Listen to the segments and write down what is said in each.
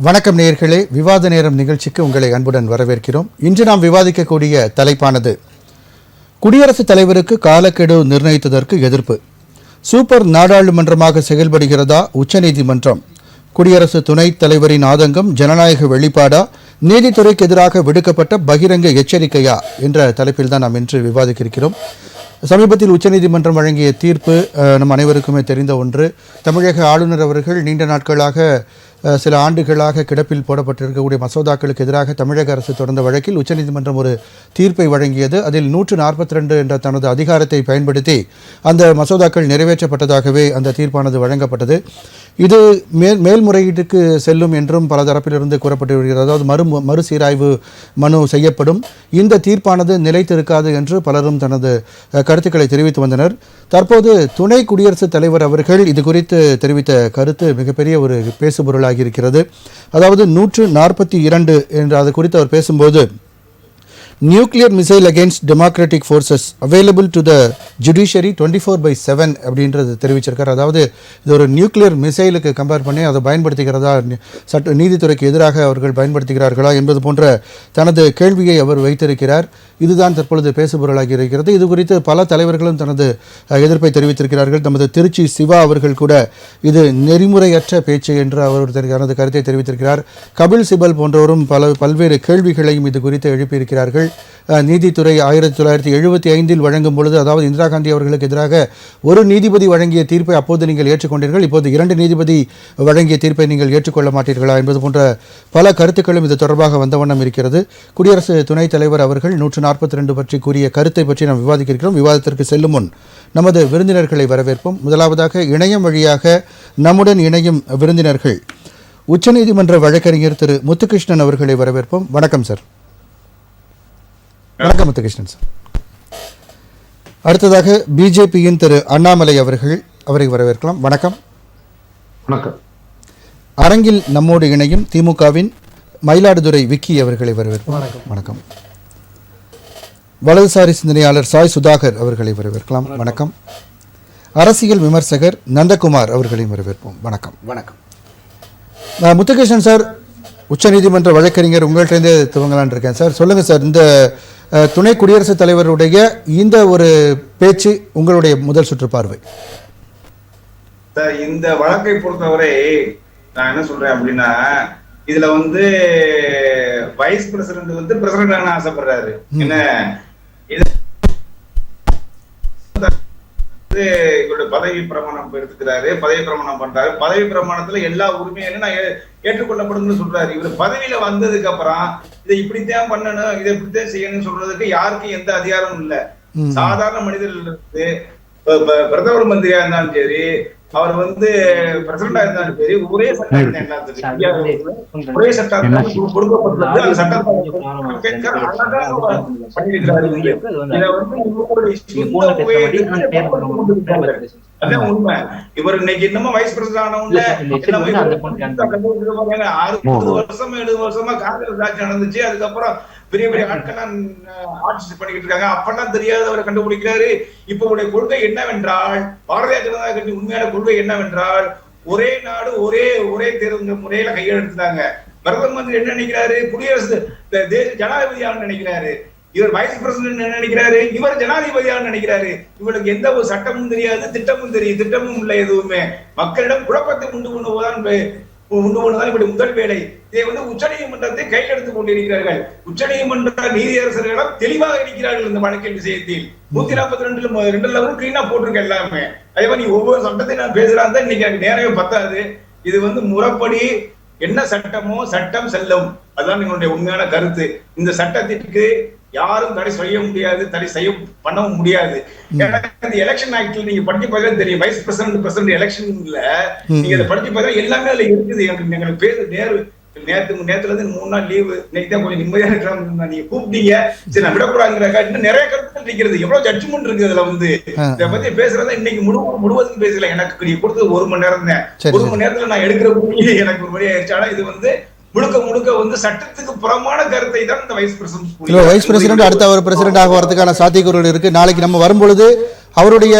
வணக்கம் நேயர்களே, விவாத நேரம் நிகழ்ச்சிக்கு உங்களை அன்புடன் வரவேற்கிறோம். இன்று நாம் விவாதிக்கக்கூடிய தலைப்பானது குடியரசுத் தலைவருக்கு காலக்கெடு நிர்ணயித்ததற்கு எதிர்ப்பு. சூப்பர் நாடாளுமன்றமாக செயல்படுகிறதா உச்சநீதிமன்றம்? குடியரசு துணைத் தலைவரின் ஆதங்கம் ஜனநாயக வெளிப்பாடா? நீதித்துறைக்கு எதிராக விடுக்கப்பட்ட பகிரங்க எச்சரிக்கையா என்ற தலைப்பில் தான் நாம் இன்று விவாதிக்க இருக்கிறோம். சமீபத்தில் உச்சநீதிமன்றம் வழங்கிய தீர்ப்பு நம் அனைவருக்குமே தெரிந்த ஒன்று. தமிழக ஆளுநர் அவர்கள் நீண்ட நாட்களாக சில ஆண்டுகளாக கிடப்பில் போடப்பட்டிருக்கக்கூடிய மசோதாக்களுக்கு எதிராக தமிழக அரசு தொடர்ந்த வழக்கில் உச்சநீதிமன்றம் ஒரு தீர்ப்பை வழங்கியது. அதில் 142 என்ற தனது அதிகாரத்தை பயன்படுத்தி அந்த மசோதாக்கள் நிறைவேற்றப்பட்டதாகவே அந்த தீர்ப்பானது வழங்கப்பட்டது. இது மேல்முறையீட்டுக்கு செல்லும் என்றும் பல தரப்பிலிருந்து கூறப்பட்டு வருகிறது. அதாவது மறுசீராய்வு மனு செய்யப்படும். இந்த தீர்ப்பானது நிலைத்திருக்காது என்று பலரும் தனது கருத்துக்களை தெரிவித்து வந்தனர். தற்போது துணை குடியரசுத் தலைவர் அவர்கள் இது குறித்து தெரிவித்த கருத்து மிகப்பெரிய ஒரு பேசுபொருளாக இருக்கிறது. அதாவது 142 என்று அது குறித்து அவர் பேசும்போது, nuclear missile against democratic forces available to the judiciary 24/7 அப்படின்றது தெரிவிச்சிருக்கார். அதாவது இது ஒரு நியூக்ளியர் மிசைலுக்கு கம்பேர் பண்ணி அதை பயன்படுத்துகிறதா, நீதித்துறைக்கு எதிராக அவர்கள் பயன்படுத்துகிறார்களா என்பது போன்ற தனது கேள்வியை அவர் வைத்திருக்கிறார். இதுதான் தற்பொழுது பேசுபொருளாகி இருக்கிறது. இது குறித்து பல தலைவர்களும் தனது எதிர்ப்பை தெரிவித்திருக்கிறார்கள். நமது திருச்சி சிவா அவர்கள் கூட இது நெறிமுறையற்ற பேச்சு என்று அவர் தனது கருத்தை தெரிவித்திருக்கிறார். கபில் சிபல் போன்றவரும் பல்வேறு கேள்விகளையும் இது குறித்து எழுப்பியிருக்கிறார்கள். நீதித்துறை 1975 வழங்கும் பொழுது, அதாவது இந்திரா காந்தி அவர்களுக்கு எதிராக ஒரு நீதிபதி வழங்கிய தீர்ப்பை அப்போது நீங்கள் ஏற்றுக்கொண்டீர்கள், இப்போது 2 நீதிபதி வழங்கிய தீர்ப்பை நீங்கள் ஏற்றுக்கொள்ள மாட்டீர்களா என்பது போன்ற பல கருத்துக்களும் இது தொடர்பாக வந்த வண்ணம் இருக்கிறது. குடியரசு துணைத் தலைவர் அவர்கள் 142 பற்றி கூறிய கருத்தை பற்றி நாம் விவாதிக்க இருக்கிறோம். விவாதத்திற்கு செல்லும் முன் நமது விருந்தினர்களை வரவேற்போம். முதலாவதாக இணையம் வழியாக நம்முடன் இணையும் விருந்தினர்கள் உச்சநீதிமன்ற வழக்கறிஞர் திரு முத்துகிருஷ்ணன் அவர்களை வரவேற்போம். வணக்கம் சார். வணக்கம் முத்துகிருஷ்ணன் சார். அடுத்ததாக பிஜேபியின் திரு அண்ணாமலை அவரை வரவேற்கலாம். வணக்கம். வணக்கம். அரங்கில் நம்மோடு இணையும் திமுகவின் மயிலாடுதுறை விக்கி அவர்களை வரவேற்போம். வணக்கம். வலதுசாரி சிந்தனையாளர் சாய் சுதாகர் அவர்களை வரவேற்கலாம். வணக்கம். அரசியல் விமர்சகர் நந்தகுமார் அவர்களையும் வரவேற்போம். வணக்கம். வணக்கம். முத்துகிருஷ்ணன் சார், உச்சநீதிமன்ற வழக்கறிஞர், உங்கள்கிட்டே துவங்கலான் இருக்கேன் சார். சொல்லுங்கள் சார், இந்த துணை குடியரசுத் தலைவருடைய இந்த ஒரு பேச்சு உங்களுடைய முதல் சுற்று பார்வை. சார், இந்த வழக்கை பொறுத்தவரை நான் என்ன சொல்றேன் அப்படின்னா, இதுல வைஸ் பிரசிடென்ட் பிரசிடென்ட் ஆக ஆசைப்படுறாரு. என்ன இவருடைய பதவி பிரமாணம் எடுத்துக்கிறாரு, பதவி பிரமாணம் பண்றாரு. பதவி பிரமாணத்துல எல்லா உரிமைகளையும் நான் ஏற்றுக்கொள்ளப்படும்னு சொல்றாரு. இவர் பதவியில வந்ததுக்கு அப்புறம் இதை இப்படித்தான் பண்ணணும், இதை இப்படித்தான் செய்யணும்னு சொல்றதுக்கு யாருக்கும் எந்த அதிகாரமும் இல்ல. சாதாரண மனிதர்கள் இருந்து பிரதமர் மந்திரியா இருந்தாலும் சரி, அவர் பிரசிடண்டா இருந்தாலும் சரி, ஒரே சட்டம் எல்லாத்துக்கும் ஒரே சட்டம் கொடுக்கப்பட்டது. அந்த சட்டம் அதான் உண்மை. இவர் இன்னைக்கு இன்னமும் வைஸ் பிரசிடண்ட் ஆனவங்க 60 வருஷமா 70 வருஷமா காங்கிரஸ் ஆட்சி நடந்துச்சு. அதுக்கப்புறம் பெரிய பெரிய ஆட்கள்லாம் ஆட்சி பண்ணிக்கிட்டு இருக்காங்க. அப்பெல்லாம் தெரியாதவரை கண்டுபிடிக்கிறாரு. இப்ப உடைய கொள்கை என்னவென்றால், பாரதிய ஜனதா கட்சி உண்மையான கொள்கை என்னவென்றால், ஒரே நாடு ஒரே தேர்வு முறையில கையெழுத்துட்டாங்க. பிரதம மந்திரி என்ன நினைக்கிறாரு, குடியரசு ஜனாதிபதியான்னு நினைக்கிறாரு. இவர் வைஸ் பிரசிடென்ட் என்ன நினைக்கிறாரு, இவர் ஜனாதிபதியான்னு நினைக்கிறாரு. இவருக்கு எந்த ஒரு சட்டமும் தெரியாது, திட்டமும் இல்லை. எதுவுமே மக்களிடம் குழப்பத்தை உண்டு பண்ணுவதுதான் இப்படி முதல் வேலை. இதை உச்சநீதிமன்றத்தை கையில் எடுத்துக் கொண்டிருக்கிறார்கள். உச்சநீதிமன்ற நீதியரசர்களிடம் தெளிவாக இருக்கிறார்கள் இந்த வழக்கின் விஷயத்தில். 142 கிளீனா போட்டிருக்க எல்லாமே. அதே மாதிரி ஒவ்வொரு சட்டத்தை நான் பேசுறாங்க, இன்னைக்கு எனக்கு நேரமே பத்தாது. இது முறைப்படி என்ன சட்டமோ சட்டம் செல்லும். அதுதான் எங்களுடைய உண்மையான கருத்து. இந்த சட்டத்திற்கு யாரும் தடை செய்ய முடியாது, தடை பண்ணவும் முடியாது. இந்த எலெக்ஷன் ஆக்ட்ல நீங்க படிச்சு பார்த்தா தெரியும், வைஸ் பிரசிடென்ட் எலெக்ஷன்ல நீங்க அதை படிச்சு பார்த்தா எல்லாமே அதுல இருக்குது. எங்களுக்கு பேரு நேத்துல இருந்து 3 நாள் லீவு, இன்னைக்கு தான் கொஞ்சம் நிம்மதியா இருக்கலாம். நீங்க கூப்பிட்டீங்க, சரி நான் விடக்கூடாதுங்கிறாக்கா. இன்னும் நிறைய கருத்துக்கள் இருக்கிறது, எவ்வளவு ஜட்ஜ்மெண்ட் இருக்கு இதுல. இதை பத்தி பேசுறதா இன்னைக்கு முழுவதும் பேசல. எனக்கு நீங்க கொடுத்தது 1 மணி நேரம் தான். 1 மணி நேரத்துல நான் எடுக்கிற கூடிய எனக்கு ஒரு வழி ஆயிடுச்சு. ஆனா இது முழுக்க சட்டத்துக்கு புறமான கருத்தை தான் இந்த வைஸ் பிரசிடென்ட் அடுத்த ஒரு பிரசிடென்ட் ஆக வரதுக்கான சாத்தியக்கூறுகள் இருக்கு. நாளைக்கு நம்ம வரும்பொழுது அவருடைய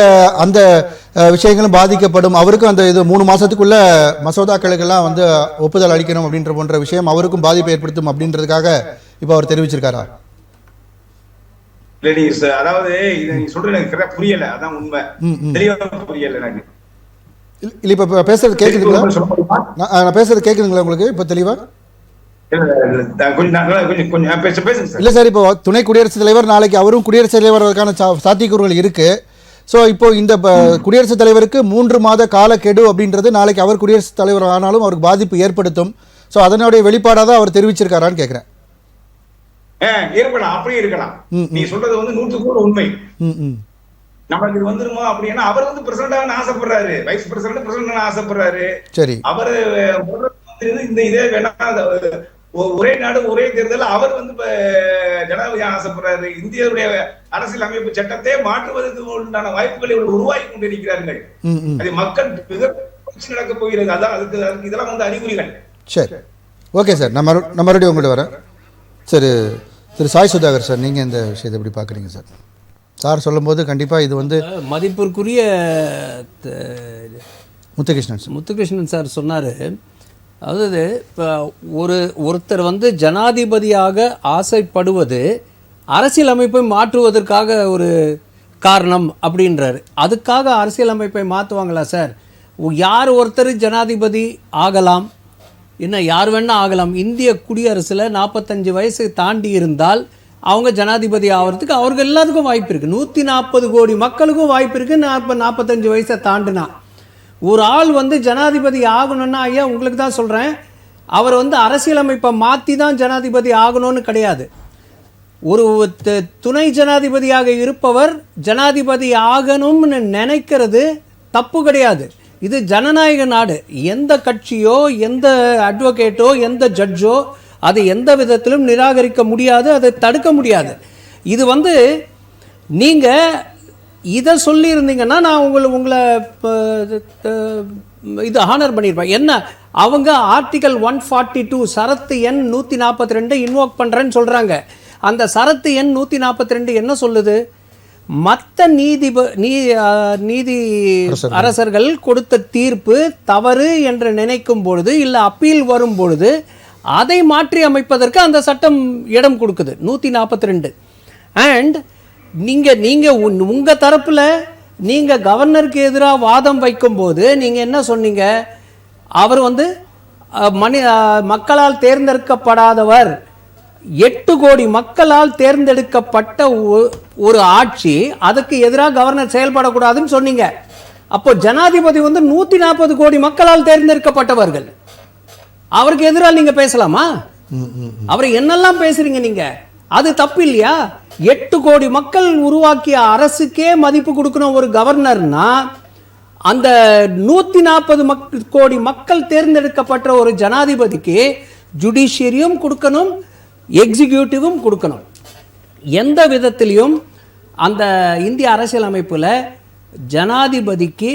அந்த விஷயங்களும் பாதிக்கப்படும். அவருக்கும் அந்த இது 3 மாசத்துக்குள்ள மசோதாக்களுக்கெல்லாம் வந்து ஒப்புதல் அளிக்கணும் அப்படின்ற போன்ற விஷயம் அவருக்கும் பாதிப்பை ஏற்படுத்தும் அப்படின்றதுக்காக இப்போ அவர் தெரிவிச்சிருக்காரா? அதாவது இதை நீங்க சொல்றது எனக்கு புரியல, அதான் உண்மை. தெளிவா புரியல எனக்கு. இல்ல இப்ப பேசுறது கேக்குதுங்களா? நான் பேசுறது கேக்குதுங்களா உங்களுக்கு இப்ப தெளிவா? இல்ல சார், இப்போ துணை குடியரசுத் தலைவர் நாளைக்கு அவரும் குடியரசுத் தலைவருக்கான சாத்தியக்கூறுகள் இருக்கு. ஸோ இப்போ இந்த குடியரசுத் தலைவருக்கு 3 மாத காலக்கெடு அப்படின்றது நாளைக்கு அவர் குடியரசுத் தலைவர் ஆனாலும் அவருக்கு பாதிப்பு ஏற்படுத்தும். ஸோ அதனுடைய வெளிப்பாடாக தான் அவர் தெரிவிச்சிருக்காரான்னு கேட்கிறேன். இருக்கலாம், அப்படியே இருக்கலாம். நீ சொல்றது வந்து 100% உண்மை. நமக்கு இது வந்துருமா அப்படின்னா அவர் வந்து பிரசிடண்ட் ஆசைப்படுறாரு, வைஸ் பிரசிடண்ட் ஆசைப்படுறாரு. சரி, அவரு இந்த இதே வேணா ஒரே நாடு ஒரே தேர்தல் அவர் வந்து ஜனாதிபதி ஆசைப்படுறாரு. இந்தியாவுடைய அரசியல் அமைப்பு சட்டத்தை மாற்றுவதற்கு உண்டான வாய்ப்புகளை உருவாக்கி கொண்டிருக்கிறார்கள். அது மக்கள் நடக்க போகிறது. அதான் அதுக்கு இதெல்லாம் வந்து அறிகுறிகள். சரி, ஓகே சார், நான் மறுபடியும் உங்கள்கிட்ட வரேன். சரி, திரு சாய் சுதாகர் சார், நீங்கள் இந்த விஷயத்தை எப்படி பார்க்குறீங்க சார்? சார் சொல்லும்போது கண்டிப்பாக இது வந்து மதிப்பிற்குரிய முத்துகிருஷ்ணன் சார் சொன்னார். அதாவது இப்போ ஒருத்தர் வந்து ஜனாதிபதியாக ஆசைப்படுவது அரசியல் அமைப்பை மாற்றுவதற்காக ஒரு காரணம் அப்படின்றாரு. அதுக்காக அரசியல் அமைப்பை மாற்றுவாங்களா சார்? யார் ஒருத்தர் ஜனாதிபதி ஆகலாம், என்ன யார் வேணால் ஆகலாம். இந்திய குடியரசில் 45 வயசு தாண்டி இருந்தால் அவங்க ஜனாதிபதி ஆகிறதுக்கு அவருக்கு எல்லாத்துக்கும் வாய்ப்பு இருக்குது. 140 கோடி மக்களுக்கும் வாய்ப்பு இருக்குது. 45 வயசை தாண்டினா ஒரு ஆள் வந்து ஜனாதிபதி ஆகணும்னா, ஐயா உங்களுக்கு தான் சொல்கிறேன், அவர் வந்து அரசியலமைப்பை மாற்றி தான் ஜனாதிபதி ஆகணும்னு கிடையாது. ஒரு துணை ஜனாதிபதியாக இருப்பவர் ஜனாதிபதி ஆகணும்னு நினைக்கிறது தப்பு கிடையாது. இது ஜனநாயக நாடு. எந்த கட்சியோ எந்த அட்வொகேட்டோ எந்த ஜட்ஜோ அதை எந்த விதத்திலும் நிராகரிக்க முடியாது, அதை தடுக்க முடியாது. இது வந்து நீங்கள் இதை சொல்லியிருந்தீங்கன்னா நான் உங்களை இது ஆனர் பண்ணியிருப்பேன். என்ன அவங்க ஆர்டிகல் 142 சரத்து எண் 142 இன்வோக் பண்ணுறேன்னு சொல்கிறாங்க. அந்த சரத்து எண் 142 என்ன சொல்லுது? மற்ற நீதி அரசர்கள் கொடுத்த தீர்ப்பு தவறு என்று நினைக்கும் பொழுது இல்லை அப்பீல் வரும் பொழுது அதை மாற்றி அமைப்பதற்கு அந்த சட்டம் இடம் கொடுக்குது 142. அண்ட் நீங்கள் உங்கள் தரப்பில் நீங்கள் கவர்னருக்கு எதிராக வாதம் வைக்கும்போது நீங்கள் என்ன சொன்னீங்க? அவர் வந்து மக்களால் தேர்ந்தெடுக்கப்படாதவர், 8 கோடி மக்களால் தேர்ந்தெடுக்கப்பட்ட ஒரு ஆட்சி, அதுக்கு எதிராக கவர்னர் செயல்படக்கூடாதுன்னு சொன்னீங்க. அப்போ ஜனாதிபதி வந்து 140 கோடி மக்களால் தேர்ந்தெடுக்கப்பட்டவர்கள், அவருக்கு எதிராக நீங்க பேசலாமா? அவரை என்னெல்லாம் பேசுறீங்க நீங்க? அது தப்பு இல்லையா? 8 கோடி மக்கள் உருவாக்கிய அரசுக்கே மதிப்பு கொடுக்கணும் ஒரு கவர்னர்னா, அந்த 140 கோடி மக்கள் தேர்ந்தெடுக்கப்பட்ட ஒரு ஜனாதிபதிக்கு ஜுடிஷியரியும் கொடுக்கணும், எக்ஸிக்யூட்டிவும் கொடுக்கணும். எந்த விதத்திலையும் அந்த இந்திய அரசியல் அமைப்பில் ஜனாதிபதிக்கு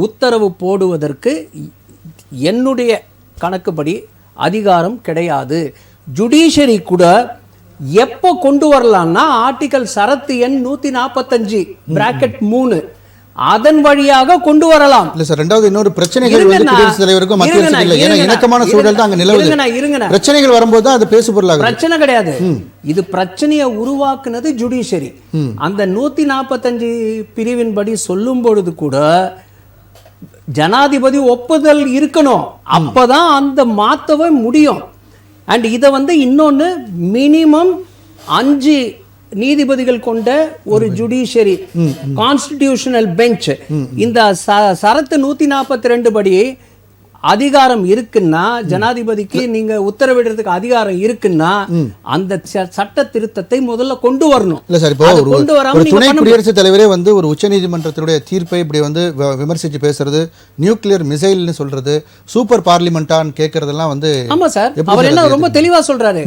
உத்தரவு போடுவதற்கு என்னுடைய கணக்குப்படி அதிகாரம் கிடையாது. ஜுடிஷியரி கூட எப்போ கொண்டு வரலாம்னா ஆர்டிகல் சரத்து எண் 145(3) அதன் வழியாக கொண்டு வரலாம். இல்ல சார், ரெண்டாவது இன்னொரு பிரச்சனைகள் வந்து குடியரசுத் தலைவருக்கும் மத்திய அரசுக்கும் இல்ல. ஏன்னா இணக்கமான சூழல் தான் அங்க நிலவுது. பிரச்சனைகள் வரும்போது தான் அது பேசுபொருளாகும். பிரச்சனை கிடையாது. இது பிரச்சனையை உருவாக்குனது ஜுடிஷியரி. அந்த 145 பிரிவின் படி சொல்லும் பொழுது கூட ஜனாதிபதி ஒப்புதல் இருக்கணும், அப்பதான் அந்த மாற்றவே முடியும். அண்ட் இதை வந்து இன்னொன்று மினிமம் 5 நீதிபதிகள் கொண்ட ஒரு ஜுடிஷியரி கான்ஸ்டிடியூஷனல் பெஞ்ச் இந்த சரத்து 142 படி அதிகாரம் இருக்குன்னா, ஜனாதிபதிக்கு நீங்க உத்தரவிடுறதுக்கு அதிகாரம் இருக்குன்னா அந்த சட்ட திருத்தத்தை முதல்ல கொண்டு வரணும். இல்ல சார், இப்போ ஒரு துணை குடியரசுத் தலைவரே வந்து ஒரு உச்சநீதிமன்றத்தினுடைய தீர்ப்பை இப்படி வந்து விமர்சிச்சு பேசுறது, நியூக்ளியர் மிசைல்னு சொல்றது, சூப்பர் பார்லிமெண்டான்னு கேட்கறதெல்லாம் வந்து, ஆமா சார், அவர் என்ன ரொம்ப தெளிவா சொல்றாரு,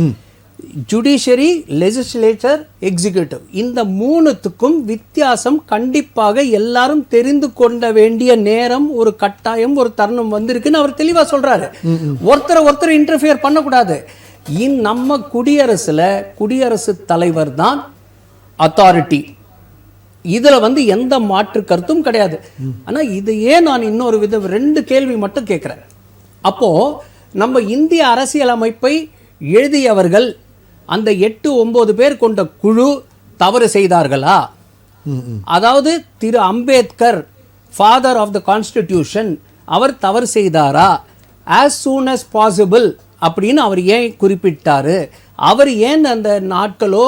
ஜுடிஷியரி, லெஜிஸ்லேச்சர், எக்ஸிக்யூட்டிவ், இந்த 3த்துக்கும் வித்தியாசம் கண்டிப்பாக எல்லாரும் தெரிந்து கொள்ள வேண்டிய நேரம், ஒரு கட்டாயம், ஒரு தருணம் வந்திருக்குன்னு அவர் தெளிவா சொல்றாரு. ஒருத்தர் இன்டர்ஃபியர் பண்ணக்கூடாது. நம்ம குடியரசுல குடியரசுத் தலைவர் தான் அத்தாரிட்டி. இதுல வந்து எந்த மாற்று கருத்தும் கிடையாது. ஆனா இதையே நான் இன்னொரு விதம் 2 கேள்வி மட்டும் கேட்கிறேன். அப்போ நம்ம இந்திய அரசியலமைப்பை எழுதியவர்கள் அந்த 8-9 பேர் கொண்ட குழு தவறு செய்தார்களா? அதாவது திரு Ambedkar, father of the constitution, அவர் தவறு செய்தாரா? as soon as possible அப்படின்னு அவர் ஏன் குறிப்பிட்டாரு? அவர் ஏன் அந்த நாட்களோ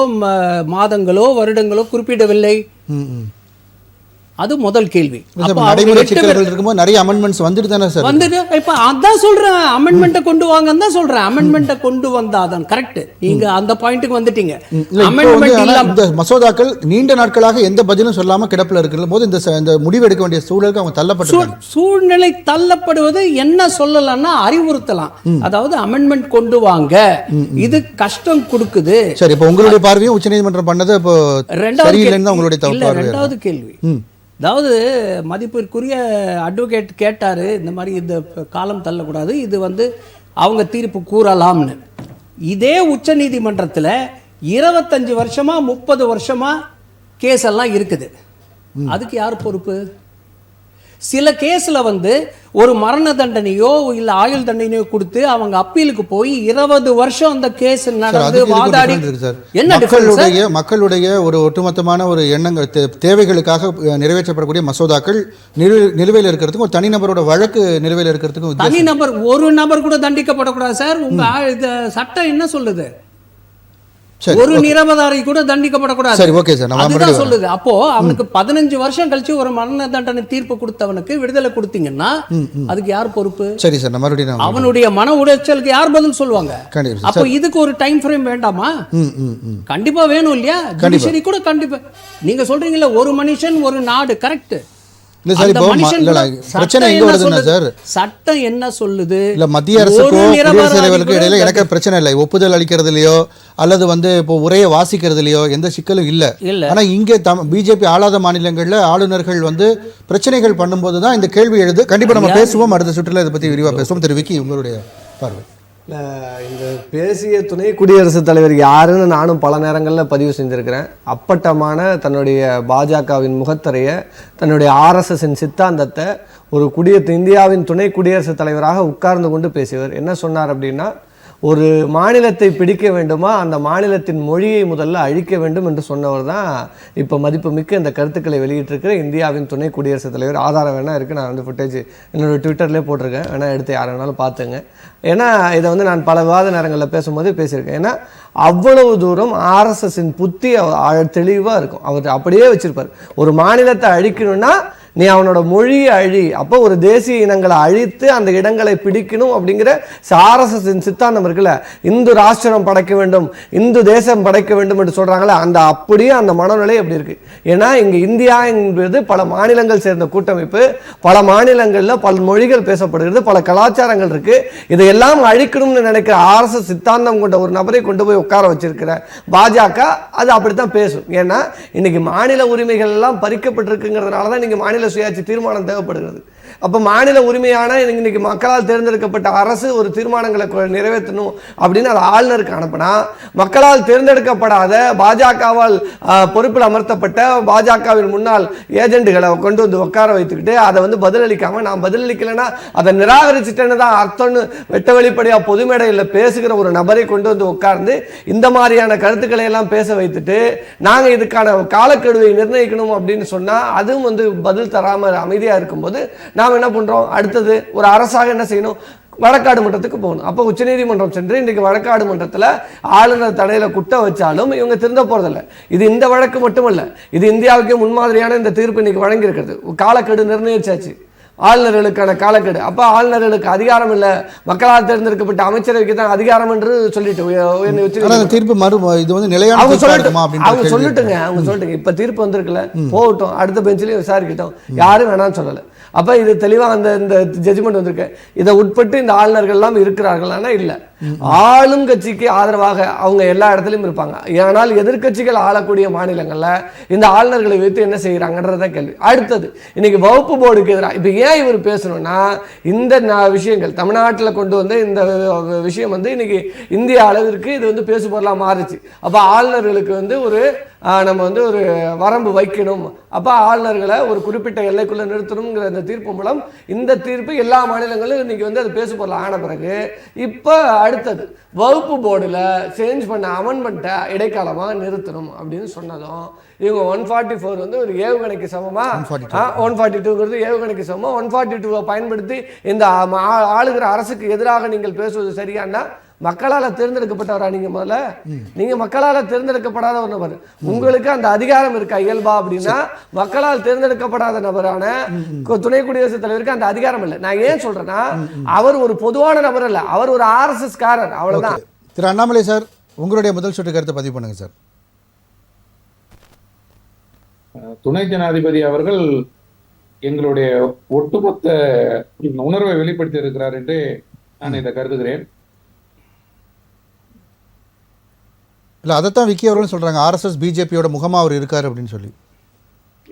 மாதங்களோ வருடங்களோ குறிப்பிடவில்லை? அது முதல் கேள்வி. நடைமுறை சிக்கல்கள் இருக்கும்போது நிறைய அமெண்ட்மெண்ட்ஸ் வந்துட்டு தானே சார் வந்துட்டு இப்ப அதான் சொல்றேன், அமெண்ட்மெண்ட்டை கொண்டு வாங்கன்னு தான் சொல்றேன். அமெண்ட்மெண்ட்டை கொண்டு வந்தாதான் கரெக்ட். நீங்க அந்த பாயிண்ட்டுக்கு வந்துட்டீங்க. அமெண்ட்மெண்ட் இல்லாம இந்த மசோதாக்கள் நீண்ட நாட்களாக எந்த பதிலும் சொல்லாம கிடப்பில் இருக்கிற போது இந்த முடிவு எடுக்க வேண்டிய சூழலுக்கு அவங்க தள்ளப்பட்டு சூழ்நிலை தள்ளப்படுவது என்ன சொல்லலாம்னா அறிவுறுத்தலாம். அதாவது அமெண்ட்மெண்ட் கொண்டு வாங்க, இது கஷ்டம் கொடுக்குது. சரி, இப்போ உங்களுடைய பார்வையும் உச்சநீதிமன்றம் பண்ணது இப்போ சரியில்லைன்னு உங்களுடைய ரெண்டாவது கேள்வி. அதாவது மதிப்பிற்குரிய அட்வொகேட் கேட்டார், இந்த மாதிரி இந்த காலம் தள்ளக்கூடாது, இது வந்து அவங்க தீர்ப்பு கூறலாம்னு. இதே உச்ச நீதிமன்றத்தில் 25 வருஷமா 30 வருஷமா கேஸ் எல்லாம் இருக்குது. அதுக்கு யார் பொறுப்பு? சில கேஸில் வந்து ஒரு மரண தண்டனையோ இல்லை ஆயுள் தண்டனையோ கொடுத்து அவங்க அப்பீலுக்கு போய் 20 வருஷம் அந்த கேஸ் நடந்து வாதாடி என்ன மக்களுடைய ஒரு ஒட்டுமொத்தமான ஒரு எண்ணங்கள் தேவைகளுக்காக நிறைவேற்றப்படக்கூடிய மசோதாக்கள் நிலுவையில் இருக்கிறதுக்கும் ஒரு தனிநபரோட வழக்கு நிலுவையில் இருக்கிறதுக்கும் தனிநபர் ஒரு நபர் கூட தண்டிக்கப்படக்கூடாது சார். உங்க சட்டம் என்ன சொல்லுது? ஒரு நிரபராதி கூட தண்டிக்கப்படக்கூடாது. சரி, ஓகே சார், அதுதான் சொல்லுது. அப்போ அவனுக்கு 15 வருஷம் கழிச்சு ஒரு மரண தண்டனை தீர்ப்பு கொடுத்தவனுக்கு விடுதலை கொடுத்தீங்கன்னா அதுக்கு யார் பொறுப்பு? சரி சார், மறுபடியும் அவனுடைய மன உளைச்சலுக்கு யார் பதில் சொல்லுவாங்க? அப்போ இதுக்கு ஒரு டைம் ஃப்ரேம் வேண்டாமா? கண்டிப்பா வேணும் இல்லையா? ஜுடிஷியரி கூட கண்டிப்பா. நீங்க சொல்றீங்கல்ல ஒரு மனுஷன் ஒரு நாடு, கரெக்ட். சட்டம் என்ன சொல்லுது? இல்ல மத்திய அரசுக்கும் குடியரசுத் தலைவருக்கு இடையில எனக்கு பிரச்சனை இல்லை, ஒப்புதல் அளிக்கிறதுலயோ அல்லது வந்து இப்போ உரையை வாசிக்கிறதுலயோ எந்த சிக்கலும் இல்ல. ஆனா இங்கே பிஜேபி ஆளாத மாநிலங்கள்ல ஆளுநர்கள் வந்து பிரச்சனைகள் பண்ணும்போது தான் இந்த கேள்வி எழுது. கண்டிப்பா நம்ம பேசுவோம், அடுத்த சுற்றுல இதை பத்தி விரிவா பேசுவோம். திரு விக்கி, உங்களுடைய பார்வை. இந்த பேசிய துணை குடியரசுத் தலைவர் யாருன்னு நானும் பல நேரங்களில் பதிவு செஞ்சுருக்கிறேன். அப்பட்டமான தன்னுடைய பாஜகவின் முகத்திரையை, தன்னுடைய ஆர்எஸ்எஸின் சித்தாந்தத்தை ஒரு இந்தியாவின் துணை குடியரசுத் தலைவராக உட்கார்ந்து கொண்டு பேசியவர் என்ன சொன்னார் அப்படின்னா, ஒரு மாநிலத்தை பிடிக்க வேண்டுமா அந்த மாநிலத்தின் மொழியை முதல்ல அழிக்க வேண்டும் என்று சொன்னவர் தான் இப்போ மதிப்புமிக்க இந்த கருத்துக்களை வெளியிட்டிருக்கிற இந்தியாவின் துணை குடியரசுத் தலைவர். ஆதாரம் வேணா இருக்குது, நான் வந்து ஃபுட்டேஜ் என்னோடய ட்விட்டர்லேயே போட்டிருக்கேன், வேணால் எடுத்து யார் வேணாலும் பார்த்துங்க. ஏன்னா இதை வந்து நான் பல விவாத நேரங்களில் பேசும்போது பேசியிருக்கேன். ஏன்னா அவ்வளவு தூரம் ஆர்எஸ்எஸின் புத்தி தெளிவாக இருக்கும். அவர் அப்படியே வச்சுருப்பார். ஒரு மாநிலத்தை அழிக்கணும்னா நீ அவனோட மொழியை அழி, அப்போ ஒரு தேசிய இனங்களை அழித்து அந்த இடங்களை பிடிக்கணும் அப்படிங்கிற ஆர்எஸ்எஸின் சித்தாந்தம் இருக்குல்ல. இந்து ராஷ்டிரம் படைக்க வேண்டும், இந்து தேசம் படைக்க வேண்டும் என்று சொல்றாங்களே, அந்த அப்படியே அந்த மனநிலை அப்படி இருக்கு. ஏன்னா இங்க இந்தியா என்பது பல மாநிலங்கள் சேர்ந்த கூட்டமைப்பு, பல மாநிலங்களில் பல மொழிகள் பேசப்படுகிறது, பல கலாச்சாரங்கள் இருக்கு. இதையெல்லாம் அழிக்கணும்னு நினைக்கிற ஆர்எஸ்எஸ் சித்தாந்தம் கொண்ட ஒரு நபரை கொண்டு போய் உட்கார வச்சிருக்கிற பாஜக அது அப்படித்தான் பேசும். ஏன்னா இன்னைக்கு மாநில உரிமைகள் எல்லாம் பறிக்கப்பட்டிருக்குங்கிறதுனால தான் இன்னைக்கு மாநில சுயாட்சி தீர்மானம் தேவைப்படுகிறது. அப்ப மாநில உரிமையான இன்னைக்கு மக்களால் தேர்ந்தெடுக்கப்பட்ட அரசு ஒரு தீர்மானங்களை நிறைவேற்றணும் அப்படின்னு அது ஆளுநருக்கு அனுப்பினா, மக்களால் தேர்ந்தெடுக்கப்படாத பாஜகவால் பொறுப்பில் அமர்த்தப்பட்ட பாஜகவின் முன்னாள் ஏஜென்ட்களை கொண்டு வந்து உட்கார வைத்துக்கிட்டு அதை வந்து பதிலளிக்காம, நான் பதிலளிக்கலைன்னா அதை நிராகரிச்சுட்டேன்னு தான் அர்த்தம்னு வெட்ட வெளிப்படையா பொது மேடையில் பேசுகிற ஒரு நபரை கொண்டு வந்து உட்கார்ந்து இந்த மாதிரியான கருத்துக்களை எல்லாம் பேச வைத்துட்டு நாங்க இதுக்கான காலக்கெடுவை நிர்ணயிக்கணும் அப்படின்னு சொன்னா அதுவும் வந்து பதில் தராம அமைதியா இருக்கும்போது நாம் என்ன பண்றோம்? அடுத்தது ஒரு அரசாக என்ன செய்யணும்? வழக்காடு மன்றத்துக்கு போகணும். அப்போ உச்சநீதிமன்றம் சென்று இன்றைக்கு வழக்காடு மன்றத்தில் ஆளுநர் தடையில குட்ட வச்சாலும் இவங்க திருந்த போறதில்லை. இது இந்த வழக்கு மட்டுமல்ல, இது இந்தியாவுக்கே முன்மாதிரியான இந்த தீர்ப்பு இன்னைக்கு வழங்கி இருக்கிறது. காலக்கெடு நிர்ணயிச்சாச்சு, ஆளுநர்களுக்கான காலக்கெடு. அப்ப ஆளுநர்களுக்கு அதிகாரம் இல்லை, மக்களால் தேர்ந்தெடுக்கப்பட்ட அமைச்சரவைக்கு தான் அதிகாரம் என்று சொல்லிட்டு அவங்க சொல்லிட்டுங்க. இப்ப தீர்ப்பு வந்திருக்குல்ல, போகட்டும், அடுத்த பெஞ்சிலையும் விசாரிக்கட்டும், யாரும் வேணாம்னு சொல்லலை. அப்ப இது தெளிவா அந்த இந்த ஜட்ஜ்மெண்ட் வந்திருக்கு. இதை உட்பட்டு இந்த ஆளுநர்கள் எல்லாம் இருக்கிறார்கள். ஆனா இல்லை, ஆளும் கட்சிக்கு ஆதரவாக அவங்க எல்லா இடத்துலையும் இருப்பாங்க. ஆனால் எதிர்க்கட்சிகள் ஆளக்கூடிய மாநிலங்களில் இந்த ஆளுநர்களை வைத்து என்ன செய்கிறாங்கன்றத கேள்வி. அடுத்தது இன்னைக்கு வகுப்பு போர்டுக்கு எதிராக இப்போ ஏன் இவர் பேசணும்னா, இந்த விஷயங்கள் தமிழ்நாட்டில் கொண்டு வந்த இந்த விஷயம் வந்து இன்னைக்கு இந்திய அளவிற்கு இது வந்து பேசு பொருளாக மாறுச்சு. அப்போ ஆளுநர்களுக்கு வந்து ஒரு நம்ம வந்து ஒரு வரம்பு வைக்கணும், அப்போ ஆளுநர்களை ஒரு குறிப்பிட்ட எல்லைக்குள்ளே நிறுத்தணுங்கிற இந்த தீர்ப்பு மூலம் இந்த தீர்ப்பு எல்லா மாநிலங்களும் இன்னைக்கு வந்து அது பேசு பொருள் ஆன பிறகு இப்போ அடுத்தது வகுப்பு போர்டில் சேஞ்ச் பண்ண அமெண்ட்மெண்ட்டை இடைக்காலமாக நிறுத்தணும் அப்படின்னு சொன்னதும் இவங்க 144 வந்து ஒரு ஏவுகணைக்கு சமமாக 142ங்கிறது ஏவுகணைக்கு சமமாக 142 பயன்படுத்தி இந்த ஆளுகிற அரசுக்கு எதிராக நீங்கள் பேசுவது சரியானா மக்களால் தேர்ந்தெடுக்கப்பட்டவரா நீங்க? முதல்ல நீங்க மக்களால் தேர்ந்தெடுக்கப்படாத ஒரு நபர், உங்களுக்கு அந்த அதிகாரம் இருக்கா இயல்பா அப்படின்னா மக்களால் தேர்ந்தெடுக்கப்படாத நபரான துணை குடியரசுத் தலைவருக்கு அந்த அதிகாரம் இல்லை. நான் ஏன் சொல்றேன்னா அவர் ஒரு பொதுவான நபர் அல்ல, அவர் ஒரு RSS காரர், அவ்வளவுதான். திரு அண்ணாமலை சார், உங்களுடைய முதல் சுற்று கருத்தை பதிவு பண்ணுங்க சார். துணை ஜனாதிபதி அவர்கள் எங்களுடைய ஒட்டுமொத்த உணர்வை வெளிப்படுத்தி இருக்கிறார் என்று நான் இதை கருதுகிறேன். இல்லை, அதைத்தான் விக்கி அவர்கள் சொல்றாங்க, RSS பிஜேபியோட முகமா அவர் இருக்காரு அப்படின்னு சொல்லி.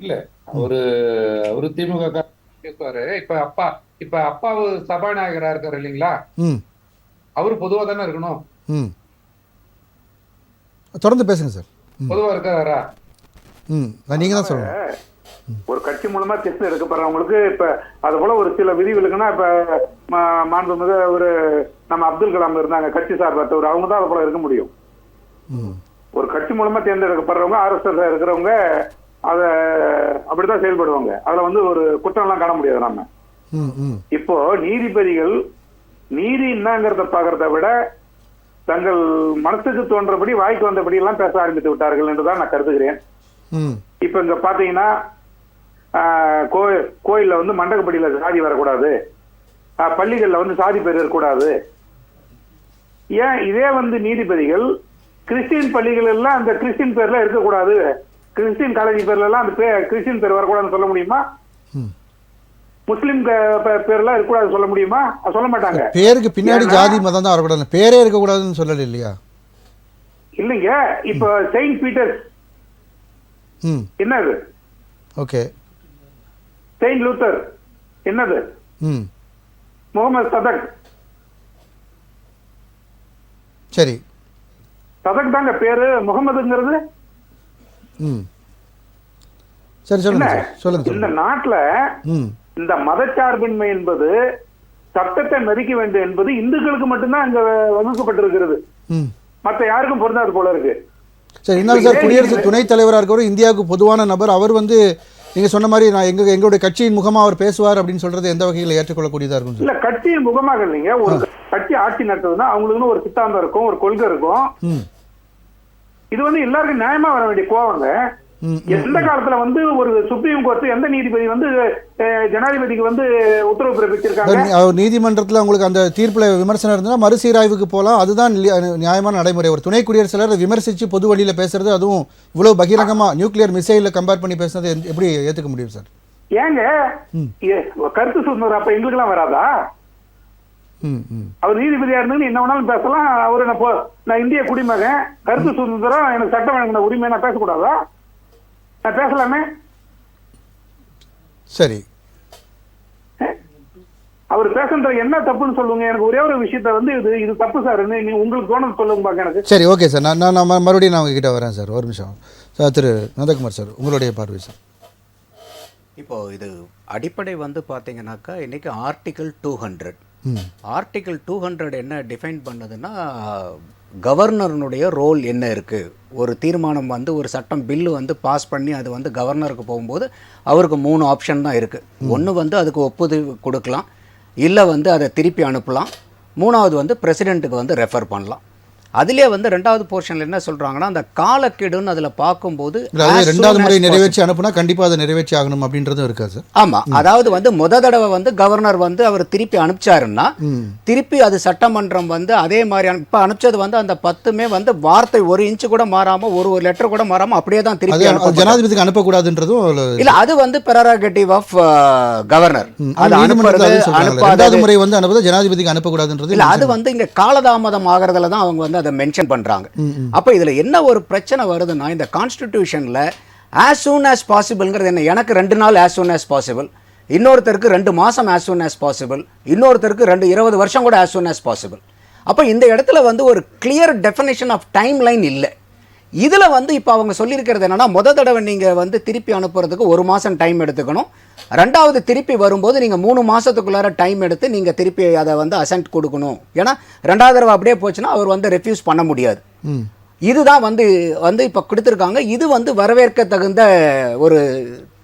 இல்ல, அவரு திமுக பேசுவாரு. இப்ப அப்பாவு சபாநாயகரா இருக்காரு இல்லைங்களா, அவரு பொதுவா தானே இருக்கணும். தொடர்ந்து பேசுங்க சார். பொதுவா இருக்காரா? நீங்க தான் சொல்லுங்க. ஒரு கட்சி மூலமா தேர்ந்து எடுக்கப்படுறவங்களுக்கு இப்ப அது போல ஒரு சில விதிவிலக்குன்னா, இப்ப மாண்புமிகு ஒரு நம்ம அப்துல் கலாம் இருந்தாங்க கட்சி சார்பற்றவர், அவங்க தான் அது போல இருக்க முடியும். ஒரு கட்சி மூலமா தேர்ந்தெடுக்கப்படுறவங்க RSS இருக்கிறவங்க அத அப்படிதான் செயல்படுவாங்க. அதுல வந்து ஒரு குற்றம் எல்லாம் காண முடியாது. நம்ம இப்போ நீதிபதிகள் நீதி என்னங்கிறத பாக்குறத விட தங்கள் மனசுக்கு தோன்றபடி வாய்க்கு வந்தபடி எல்லாம் பேச ஆரம்பித்து விட்டார்கள் என்றுதான் நான் கருதுகிறேன். இப்ப இங்க பாத்தீங்கன்னா கோயில்ல வந்து மண்டகப்படியில சாதி வரக்கூடாது, பள்ளிகள்ல வந்து சாதி பேர் இருக்கக்கூடாது. ஏன் இதே வந்து நீதிபதிகள் கிறிஸ்டின் பள்ளிகள் எல்லாம் அந்த கிறிஸ்டின் பேர்ல இருக்கக்கூடாது, கிறிஸ்டின் காலேஜ் பேர்ல எல்லாம் அந்த கிறிஸ்டின் பேர் வரக்கூடாதுன்னு சொல்ல முடியுமா? முஸ்லிம் பேர்லாம் இருக்கக்கூடாது சொல்ல முடியுமா? சொல்ல மாட்டாங்க. பேருக்கு பின்னாடி ஜாதி மதம் தான் வரக்கூடாது, பேரே இருக்கக்கூடாதுன்னு சொல்லல இல்லையா? இல்லைங்க. இப்ப செயின்ட் பீட்டர்ஸ் என்னது? ஓகே. செயின்ட் லூத்தர் என்னது? முகமது சதக். சரி, சதக் தாங்க பேரு, முகமதுங்கிறது. சரி, சொல்லுங்க சொல்லுங்க. இந்த நாட்டுல இந்த மதச்சார்பின்மை என்பது சட்டத்தை மதிக்க வேண்டும் என்பது இந்துக்களுக்கு மட்டும்தான் அங்க வகுக்கப்பட்டிருக்கிறது, மற்ற யாருக்கும் பொருந்தாது போல இருக்கு. சரி, என்ன சார், குடியரசு துணைத் தலைவராக இருக்கிறவர் இந்தியாவுக்கு பொதுவான நபர், அவர் வந்து நீங்க சொன்ன மாதிரி நான் எங்களுடைய கட்சியின் முகமா அவர் பேசுவார் அப்படின்னு சொல்றது எந்த வகையில் ஏற்றுக்கொள்ளக்கூடியதா இருக்கும்? இல்ல, கட்சியின் முகமாக இல்லைங்க. ஒரு கட்சி ஆட்சி நடத்துதுன்னா அவங்களுக்குன்னு ஒரு சித்தாந்தம் இருக்கும், ஒரு கொள்கை இருக்கும். இது வந்து எல்லாருக்கும் நியாயமா வர வேண்டிய கோவங்க. எந்த காலத்துல வந்து ஒரு சுப்ரீம் கோர்ட் எந்த நீதிபதி வந்து ஜனாதிபதிக்கு வந்து உத்தரவு பிறப்பிச்சிருக்காங்க? நீதிமன்றத்தில் உங்களுக்கு அந்த தீர்ப்புல விமர்சனம் இருந்தா மறுசீராய்வுக்கு போகலாம், அதுதான் நியாயமான நடைமுறை. ஒரு துணை குடியரசுத் தலைவர் விமர்சிச்சு பொது வழியில பேசுறது, அதுவும் இவ்வளவு பகிரங்கமா நியூக்ளியர் மிசைல கம்பேர் பண்ணி பேசுறது எப்படி ஏத்துக்க முடியும் சார்? ஏங்க கருத்து சுதந்திரம் அப்ப எங்களுக்கெல்லாம் வராதா? அவர் நீதிபதியா இருந்து என்ன வேணாலும் பேசலாம். அவரு நான் இந்திய குடிமகன், கருத்து சுதந்திரம் எனக்கு சட்டம் வழங்கின உரிமை, நான் பேசக்கூடாதா? நான் பேசலாமே. சரி, அவர் பேசுறது என்ன தப்புன்னு சொல்லுங்க. எனக்கு ஒரே ஒரு விஷயத்த வந்து இது தப்பு சார், உங்களுக்கு தோணுது சொல்லுங்க பாக்க எனக்கு. சரி, ஓகே சார், நான் மறுபடியும் நான் உங்ககிட்ட வரேன் சார். ஒரு நிமிஷம் சார். திரு நந்தகுமார் சார், உங்களுடைய பார்வை சார். இப்போது இது அடிப்படை வந்து பார்த்தீங்கன்னாக்கா இன்றைக்கி ஆர்டிகிள் 200 என்ன டிஃபைன் பண்ணுதுன்னா, கவர்னருடைய ரோல் என்ன இருக்குது. ஒரு தீர்மானம் வந்து ஒரு சட்டம் பில்லு வந்து பாஸ் பண்ணி அது வந்து கவர்னருக்கு போகும்போது அவருக்கு 3 ஆப்ஷன் தான் இருக்குது. ஒன்று வந்து அதுக்கு ஒப்புதல் கொடுக்கலாம், இல்லை வந்து அதை திருப்பி அனுப்பலாம், 3வது வந்து பிரசிடெண்ட்டுக்கு வந்து ரெஃபர் பண்ணலாம். அதுலேயே வந்து 2வது போர்ஷனில் என்ன சொல்கிறாங்கன்னா அந்த காலக்கெடுன்னு அதில் பார்க்கும்போது அதாவது 2வது முறை நிறைவேற்றி அனுப்புனா கண்டிப்பாக அதை நிறைவேற்றி ஆகணும் அப்படின்றதும் இருக்கா சார்? ஆமாம், அதாவது வந்து தடவை வந்து கவர்னர் வந்து அவர் திருப்பி அனுப்பிச்சாருன்னா திருப்பி அது சட்டமன்றம் வந்து அதே மாதிரி இப்போ அனுப்பிச்சது வந்து அந்த 10மே வந்து வார்த்தை 1 இன்ச்சு கூட மாறாமல் ஒரு லெட்டர் கூட மாறாமல் அப்படியே தான் திருப்பி ஜனாதிபதிக்கு அனுப்பக்கூடாதுன்றதும் இல்ல, அது வந்து பெரராகேட்டிவ் ஆஃப் கவர்னர். அது அனுப்புறது 2வது முறை வந்து அனுப்புறது ஜனாதிபதிக்கு அனுப்பக்கூடாதுன்றது இல்ல, அது வந்து இங்க காலதாமதம் ஆகிறதுல தான் அவங்க வந்து அதை மென்ஷன் பண்றாங்க. அப்ப இதுல என்ன ஒரு பிரச்சனை வருதுன்னா இந்த கான்ஸ்டிடியூஷன்ல as soon as possibleங்கிறது என்ன, எனக்கு 2 நாள் as soon as possible, இன்னொருத்தருக்கு 2 மாசம் as soon as possible, இன்னொருத்தருக்கு 20 வருஷம் கூட as soon as possible. அப்ப இந்த இடத்துல வந்து ஒரு clear definition of timeline இல்லை. இதுல வந்து இப்போ அவங்க சொல்லியிருக்கிறது என்னன்னா தடவை நீங்க வந்து திருப்பி அனுப்புறதுக்கு 1 மாசம் டைம் எடுத்துக்கணும், 2வது திருப்பி வரும்போது நீங்க 3 மாசத்துக்குள்ளார டைம் எடுத்து நீங்க திருப்பி அதை வந்து அசென்ட் கொடுக்கணும். ஏன்னா 2வது தடவை அப்படியே போச்சுன்னா அவர் வந்து ரெஃப்யூஸ் பண்ண முடியாது. இதுதான் வந்து இப்போ கொடுத்துருக்காங்க. இது வந்து வரவேற்க தகுந்த ஒரு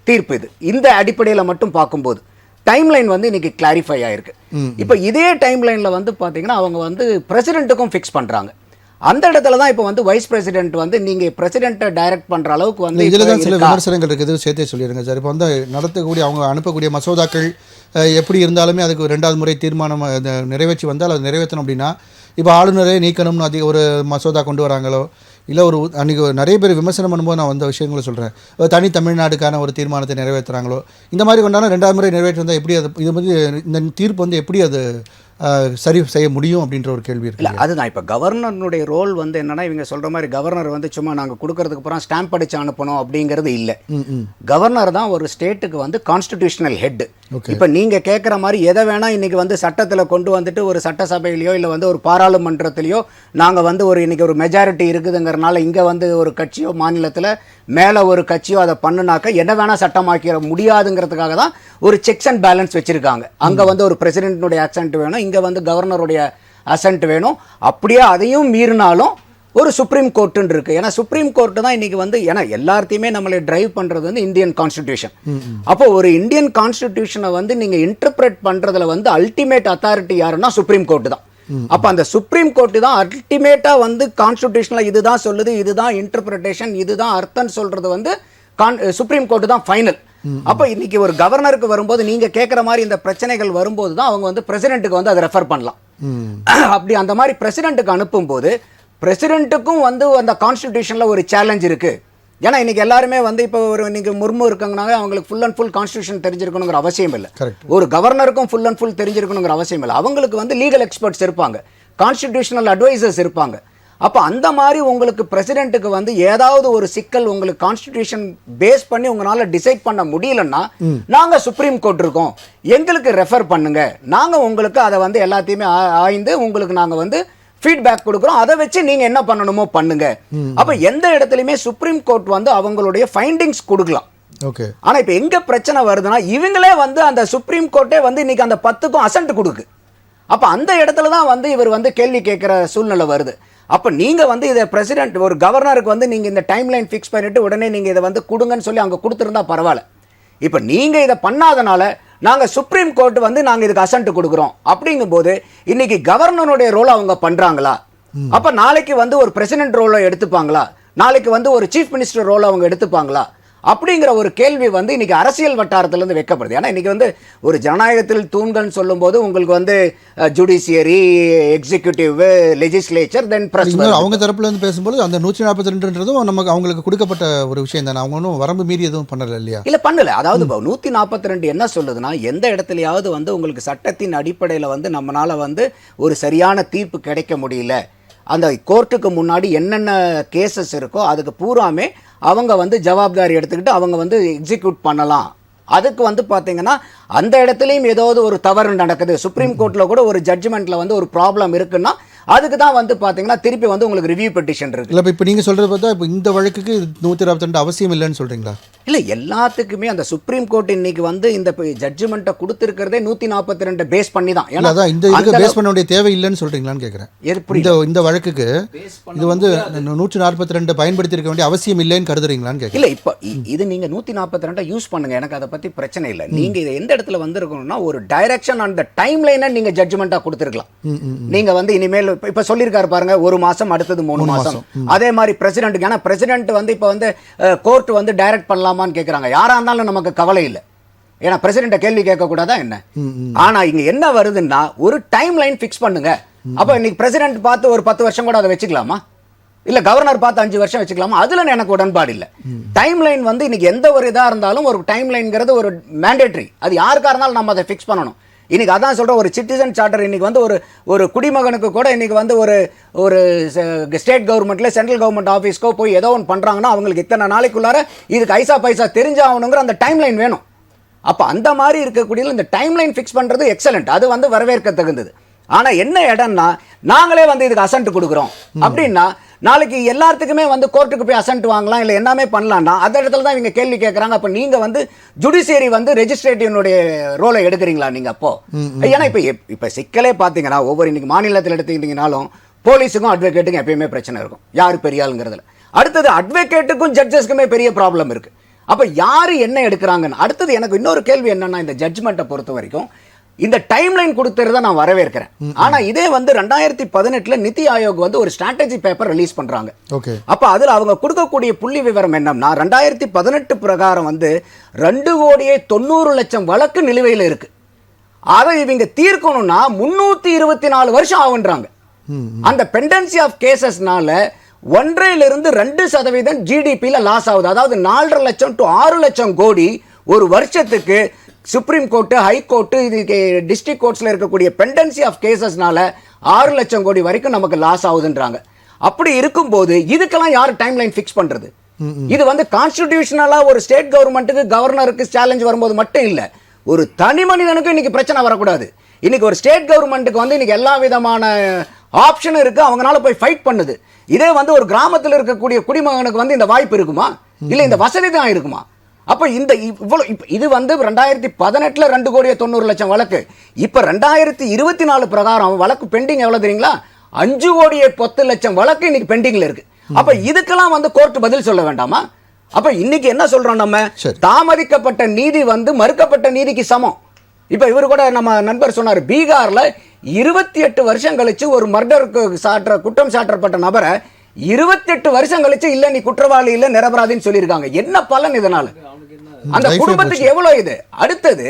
தீர்ப்பு. இது இந்த அடிப்படையில் மட்டும் பார்க்கும்போது டைம்லைன் வந்து இன்னைக்கு கிளாரிஃபை ஆயிருக்கு. இப்போ இதே டைம்லைனில் வந்து பார்த்தீங்கன்னா அவங்க வந்து பிரசிடென்ட்டுக்கும் ஃபிக்ஸ் பண்ணுறாங்க. அந்த இடத்துல தான் இப்போ வந்து வைஸ் பிரசிடென்ட் வந்து நீங்க பிரசிடென்ட்டை டைரக்ட் பண்ற அளவுக்கு வந்து இதுல தான் சில விமர்சனங்கள் இருக்குது, சேர்த்தே சொல்லிடுங்க சார். இப்போ வந்து நடத்தக்கூடிய அவங்க அனுப்பக்கூடிய மசோதாக்கள் எப்படி இருந்தாலுமே அதுக்கு 2வது முறை தீர்மானம் நிறைவேற்றி வந்தால் அது நிறைவேற்றணும் அப்படின்னா இப்போ ஆளுநரே நீக்கணும்னு அதிக ஒரு மசோதா கொண்டு வராங்களோ இல்லை ஒரு அன்றைக்கி நிறைய பேர் விமர்சனம் பண்ணும்போது நான் வந்த விஷயங்களை சொல்கிறேன், தனி தமிழ்நாடுக்கான ஒரு தீர்மானத்தை நிறைவேற்றுறாங்களோ இந்த மாதிரி கொண்டாலும் 2வது முறை நிறைவேற்றி வந்தால் எப்படி அது இது வந்து இந்த தீர்ப்பு வந்து எப்படி அது சரி செய்ய முடியும் அப்படின்ற ஒரு கேள்வி இருக்கு. இல்லை, அதுதான் இப்போ கவர்னருடைய ரோல் வந்து என்னன்னா இவங்க சொல்கிற மாதிரி கவர்னர் வந்து சும்மா நாங்கள் கொடுக்கறதுக்கு அப்புறம் ஸ்டாம்ப் அடிச்சு அனுப்பணும் அப்படிங்கிறது இல்லை. கவர்னர் தான் ஒரு ஸ்டேட்டுக்கு வந்து கான்ஸ்டிடியூஷனல் ஹெட். இப்போ நீங்கள் கேட்குற மாதிரி எதை வேணால் இன்றைக்கி வந்து சட்டத்தில் கொண்டு வந்துட்டு ஒரு சட்டசபையிலையோ இல்லை வந்து ஒரு பாராளுமன்றத்திலையோ நாங்கள் வந்து இன்றைக்கி ஒரு மெஜாரிட்டி இருக்குதுங்கிறனால இங்கே வந்து ஒரு கட்சியோ மாநிலத்தில் மேலே ஒரு கட்சியோ அதை பண்ணுனாக்க என்ன வேணால் சட்டமாக்கிற முடியாதுங்கிறதுக்காக தான் ஒரு செக்ஸ் அண்ட் பேலன்ஸ் வச்சுருக்காங்க. அங்கே வந்து ஒரு பிரசிடென்ட்னுடைய அசென்ட் வேணும், இங்கே வந்து கவர்னருடைய அசென்ட் வேணும். அப்படியே அதையும் மீறினாலும் ஒரு சுப்ரீம் கோர்ட்டுன்னு இருக்குது. ஏன்னா சுப்ரீம் கோர்ட்டு தான் இன்றைக்கி வந்து ஏன்னா எல்லாத்தையுமே நம்மளை டிரைவ் பண்ணுறது வந்து இந்தியன் கான்ஸ்டிடியூஷன். அப்போ ஒரு இந்தியன் கான்ஸ்டிடியூஷனை வந்து நீங்கள் இன்டர்பிரேட் பண்ணுறதுல வந்து அல்டிமேட் அத்தாரிட்டி யாருன்னா சுப்ரீம் கோர்ட்டு தான். அப்போ அந்த சுப்ரீம் கோர்ட்டு தான் அல்டிமேட்டாக வந்து கான்ஸ்டிடியூஷனில் இதுதான் சொல்லுது, இதுதான் இன்டர்பிரிட்டேஷன், இதுதான் அர்த்தம்னு சொல்கிறது வந்து சுப்ரீம் கோர்ட்டு தான் ஃபைனல். அப்போ இன்னைக்கு ஒரு கவர்னருக்கு வரும்போது நீங்க கேட்குற மாதிரி இந்த பிரச்சனைகள் வரும்போது தான் அவங்க வந்து பிரசிடென்ட்டுக்கு வந்து அதை ரெஃபர் பண்ணலாம். அப்படி அந்த மாதிரி பிரசிடென்ட்டுக்கு அனுப்பும்போது பிரசிடென்ட்டுக்கும் வந்து அந்த கான்ஸ்டிடியூஷனில் ஒரு சேலஞ்ச் இருக்கு. ஏன்னா இன்னைக்கு எல்லாருமே வந்து இப்போ ஒரு இன்னைக்கு முர்மு இருக்காங்கனாவே அவங்களுக்கு ஃபுல் அண்ட் ஃபுல் கான்ஸ்டிடியூஷன் தெரிஞ்சிருக்கணுங்கிற அவசியம் இல்லை. ஒரு கவர்னருக்கும் ஃபுல் அண்ட் ஃபுல் தெரிஞ்சிருக்கணுங்கிற அவசியம் இல்லை. அவங்களுக்கு வந்து லீகல் எக்ஸ்பர்ட்ஸ் இருப்பாங்க, கான்ஸ்டிடியூஷனல் அட்வைசர்ஸ் இருப்பாங்க. அப்போ அந்த மாதிரி உங்களுக்கு பிரசிடென்ட்டுக்கு வந்து ஏதாவது ஒரு சிக்கல் உங்களுக்கு கான்ஸ்டிடியூஷன் பேஸ் பண்ணி உங்களால டிசைட் பண்ண முடியலன்னா நாங்க சுப்ரீம் கோர்ட் இருக்கோம், எங்களுக்கு ரெஃபர் பண்ணுங்க, நாங்க உங்களுக்கு அதை வந்து எல்லாத்தையுமே ஆய்ந்து உங்களுக்கு நாங்க வந்து ஃபீட்பேக் கொடுக்குறோம், அதை வச்சு நீங்க என்ன பண்ணணுமோ பண்ணுங்க. அப்ப எந்த இடத்துலயுமே சுப்ரீம் கோர்ட் வந்து அவங்களுடைய ஃபைண்டிங்ஸ் கொடுக்கலாம். ஆனா இப்ப எங்க பிரச்சனை வருதுன்னா இவங்களே வந்து அந்த சுப்ரீம் கோர்ட்டே வந்து இன்னைக்கு அந்த 10க்கும் அசென்ட் கொடுக்கு. அப்ப அந்த இடத்துல தான் வந்து இவர் வந்து கேள்வி கேட்கிற சூழ்நிலை வருது. அப்ப நீங்க வந்து இதை பிரசிடென்ட் ஒரு கவர்னருக்கு வந்து நீங்க இந்த டைம் லைன் ஃபிக்ஸ் பண்ணிட்டு உடனே நீங்க இதை வந்து கொடுங்கன்னு சொல்லி அங்க கொடுத்துருந்தா பரவாயில்ல. இப்ப நீங்க இதை பண்ணாதனால நாங்க சுப்ரீம் கோர்ட் வந்து நாங்க இதுக்கு அசென்ட் கொடுக்குறோம் அப்படிங்கும்போது இன்னைக்கு கவர்னருடைய ரோல் அவங்க பண்றாங்களா? அப்ப நாளைக்கு வந்து ஒரு பிரசிடென்ட் ரோலை எடுத்துப்பாங்களா? நாளைக்கு வந்து ஒரு சீஃப் மினிஸ்டர் ரோலை அவங்க எடுத்துப்பாங்களா? அப்படிங்கிற ஒரு கேள்வி வந்து இன்னைக்கு அரசியல் வட்டாரத்திலிருந்து வைக்கப்படுது. ஏன்னா இன்னைக்கு வந்து ஒரு ஜனநாயகத்தில் தூண்கள் சொல்லும்போது உங்களுக்கு வந்து ஜுடிஷியரி, எக்ஸிக்யூட்டிவ், லெஜிஸ்லேச்சர், தென் பிரஸ். அவங்க தரப்புல இருந்து பேசும்போது அந்த 142ன்றதும் நமக்கு அவங்களுக்கு கொடுக்கப்பட்ட ஒரு விஷயம் தானே, அவங்க ஒன்றும் வரம்பு மீறி எதுவும் பண்ணல இல்லையா? இல்ல பண்ணல. அதாவது 142 என்ன சொல்லுதுன்னா எந்த இடத்துலயாவது வந்து உங்களுக்கு சட்டத்தின் அடிப்படையில் வந்து நம்மளால வந்து ஒரு சரியான தீர்ப்பு கிடைக்க முடியல, அந்த கோர்ட்டுக்கு முன்னாடி என்னென்ன கேசஸ் இருக்கோ அதுக்கு பூராமே அவங்க வந்து ஜவாப்தாரி எடுத்துக்கிட்டு அவங்க வந்து எக்ஸிக்யூட் பண்ணலாம். அதுக்கு வந்து பார்த்தீங்கன்னா அந்த இடத்துலையும் ஏதாவது ஒரு தவறு நடக்குது, சுப்ரீம் கோர்ட்டில் கூட ஒரு ஜட்ஜ்மெண்ட்டில் வந்து ஒரு ப்ராப்ளம் இருக்குன்னா அதுக்கு தான் வந்து பார்த்தீங்கன்னா திருப்பி வந்து உங்களுக்கு ரிவ்யூ பெட்டிஷன் இருக்கு. இல்லை இப்போ நீங்கள் சொல்கிறது பார்த்தா இப்போ இந்த வழக்குக்கு 122 அவசியம் இல்லைன்னு சொல்கிறீங்களா? இல்லை எல்லாத்துக்குமே அந்த சுப்ரீம் கோர்ட் இன்னைக்கு வந்து இந்த ஜட்ஜ்மெண்ட்டை கொடுத்துருக்கிறதே 142 பேஸ் பண்ணி தான். இல்ல அதான் இந்த இதுக்கு பேஸ் பண்ண வேண்டிய தேவை இல்லைன்னு சொல்றீங்களான்னு கேட்குறேன். இந்த வழக்குக்கு இது வந்து 142 பயன்படுத்தி இருக்க வேண்டிய அவசியம் இல்லைன்னு கருதுறீங்களான்னு கேட்குறேன். இல்லை இப்போ இது நீங்கள் 142 யூஸ் பண்ணுங்க, எனக்கு அதை பற்றி பிரச்சனை இல்லை. நீங்கள் இதை எந்த இடத்துல வந்திருக்கணும்னா ஒரு டைரக்ஷன் ஆன் த டைம் லைனை நீங்கள் ஜட்ஜ்மெண்ட்டாக கொடுத்துருக்கலாம். நீங்கள் வந்து இனிமேல் இப்போ சொல்லியிருக்காரு பாருங்க, 1 மாதம் அடுத்தது 3 மாதம். அதே மாதிரி பிரசிடென்ட்டுக்கு, ஏன்னா பிரசிடென்ட் வந்து இப்போ வந்து கோர்ட் வந்து டைரக்ட் பண்ணலாமான்னு கேட்குறாங்க. யாராக இருந்தாலும் நமக்கு கவலை இல்லை, ஏன்னா பிரசிடென்ட்டை கேள்வி கேட்கக்கூடாதா என்ன. ஆனால் இங்கே என்ன வருதுன்னா ஒரு டைம் லைன் ஃபிக்ஸ் பண்ணுங்க. அப்போ இன்னைக்கு பிரசிடென்ட் பார்த்து ஒரு 10 வருஷம் கூட அதை வச்சுக்கலாமா, இல்லை கவர்னர் பார்த்து 5 வருஷம் வச்சுக்கலாமா? அதில் எனக்கு உடன்பாடு இல்லை. டைம் லைன் வந்து இன்னைக்கு எந்த ஒரு இதாக இருந்தாலும் ஒரு டைம் லைன்ங்கிறது ஒரு மேண்டேட்ரி, அது யாருக்காக இருந்தாலும் நம்ம அதை ஃபிக்ஸ் பண்ணணும். இன்னைக்கு அதான் சொல்கிறேன், ஒரு சிட்டிசன் சார்ட்டர் இன்னைக்கு வந்து ஒரு குடிமகனுக்கு கூட இன்னைக்கு வந்து ஒரு ஸ்டேட் கவர்மெண்ட்ல சென்ட்ரல் கவர்மெண்ட் ஆஃபீஸ்க்கோ போய் ஏதோ ஒன்று பண்ணுறாங்கன்னா அவங்களுக்கு இத்தனை நாளைக்குள்ளார இதுக்கு ஐசா பைசா தெரிஞ்சாகணுங்கிற அந்த டைம் லைன் வேணும். அப்போ அந்த மாதிரி இருக்கக்கூடிய இந்த டைம் லைன் ஃபிக்ஸ் பண்ணுறது எக்ஸலண்ட், அது வந்து வரவேற்க தகுந்தது. ஆனால் என்ன இடம்னா நாங்களே வந்து இதுக்கு அசன்ட் கொடுக்குறோம் அப்படின்னா நாளைக்கு எல்லாத்துக்குமே வந்து கோர்ட்டுக்கு போய் அசன்ட் வாங்கலாம், இல்லை எல்லாமே பண்ணலாம்னா அந்த இடத்துல தான் இவங்க கேள்வி கேட்குறாங்க. அப்போ நீங்கள் வந்து ஜுடிஷியரி வந்து ரெஜிஸ்ட்ரேட்டிவனுடைய ரோலை எடுக்கிறீங்களா நீங்கள்? அப்போ ஏன்னா இப்போ சிக்கலே பார்த்தீங்கன்னா ஒவ்வொரு இன்னைக்கு மாநிலத்தில் எடுத்துக்கிட்டீங்கனாலும் போலீஸுக்கும் அட்வொகேட்டுக்கும் எப்பயுமே பிரச்சனை இருக்கும், யார் பெரிய ஆளுங்கிறதுல. அடுத்தது அட்வொகேட்டுக்கும் ஜட்ஜஸ்க்குமே பெரிய ப்ராப்ளம் இருக்குது. அப்போ யார் என்ன எடுக்கிறாங்கன்னு. அடுத்தது எனக்கு இன்னொரு கேள்வி என்னன்னா, இந்த ஜட்ஜ்மெண்ட்டை பொறுத்த வரைக்கும் இந்த டைம் லைன் கொடுத்துறத நான் வரவேற்கிறேன். ஆனா இதே வந்து 2018 நிதி ஆயோக் வந்து ஒரு ஸ்ட்ராட்டஜி பேப்பர் ரிலீஸ் பண்றாங்க. அப்ப அதுல அவங்க கொடுக்கக்கூடிய புள்ளி விவரம் என்னன்னா 2018 பிரகாரம் வந்து 2,90,00,000 வழக்கு நிலுவையில் இருக்கு. அதை இவங்க தீர்க்கணும்னா 324 வருஷம் ஆகுன்றாங்க. அந்த பெண்டன்சி ஆஃப் கேசஸ்னால 1.5% ஜிடிபியில் லாஸ் ஆகுது. அதாவது 4.5 லட்சம் to 6 லட்சம் கோடி ஒரு வருஷத்துக்கு சுப்ரீம் கோர்ட்டு, ஹை கோர்ட்டு, இது டிஸ்ட்ரிக்ட் கோர்ட்ஸில் இருக்கக்கூடிய பெண்டன்சி ஆஃப் கேசஸ்னால 6 லட்சம் கோடி வரைக்கும் நமக்கு லாஸ் ஆகுதுன்றாங்க. அப்படி இருக்கும்போது இதுக்கெல்லாம் யார் டைம் லைன் ஃபிக்ஸ் பண்றது? இது வந்து கான்ஸ்டிடியூஷனலா ஒரு ஸ்டேட் கவர்மெண்ட்டுக்கு கவர்னருக்கு சேலஞ்ச் வரும்போது மட்டும் இல்லை, ஒரு தனி மனிதனுக்கும் இன்னைக்கு பிரச்சனை வரக்கூடாது. இன்னைக்கு ஒரு ஸ்டேட் கவர்மெண்ட்டுக்கு வந்து இன்னைக்கு எல்லா விதமான ஆப்ஷனும் இருக்கு, அவங்களால போய் ஃபைட் பண்ணுது. இதே வந்து ஒரு கிராமத்தில் இருக்கக்கூடிய குடிமகனுக்கு வந்து இந்த வாய்ப்பு இருக்குமா, இல்லை இந்த வசதி தான் இருக்குமா? அப்போ இந்த இவ்வளோ இது வந்து 2018 2,90,00,000 வழக்கு. இப்போ 2024 பிரகாரம் வழக்கு பெண்டிங் எவ்வளோ தெரியுங்களா? 5,10,00,000 வழக்கு இன்னைக்கு பெண்டிங்ல இருக்கு. அப்போ இதுக்கெல்லாம் வந்து கோர்ட் பதில் சொல்ல வேண்டாமா? அப்போ இன்னைக்கு என்ன சொல்றோம், நம்ம தாமதிக்கப்பட்ட நீதி வந்து மறுக்கப்பட்ட நீதிக்கு சமம். இப்போ இவர் கூட நம்ம நண்பர் சொன்னார், பீகார்ல 28 வருஷம் கழிச்சு ஒரு மர்டருக்கு குற்றம் சாட்டப்பட்ட நபரை 28 வருஷம் கழிச்சு இல்ல நீ குற்றவாளி இல்ல நிரபராதின்னு சொல்லியிருக்காங்க. என்ன பலன் இதனால? அந்த குடும்பத்துக்கு எவ்வளவு இது? அடுத்தது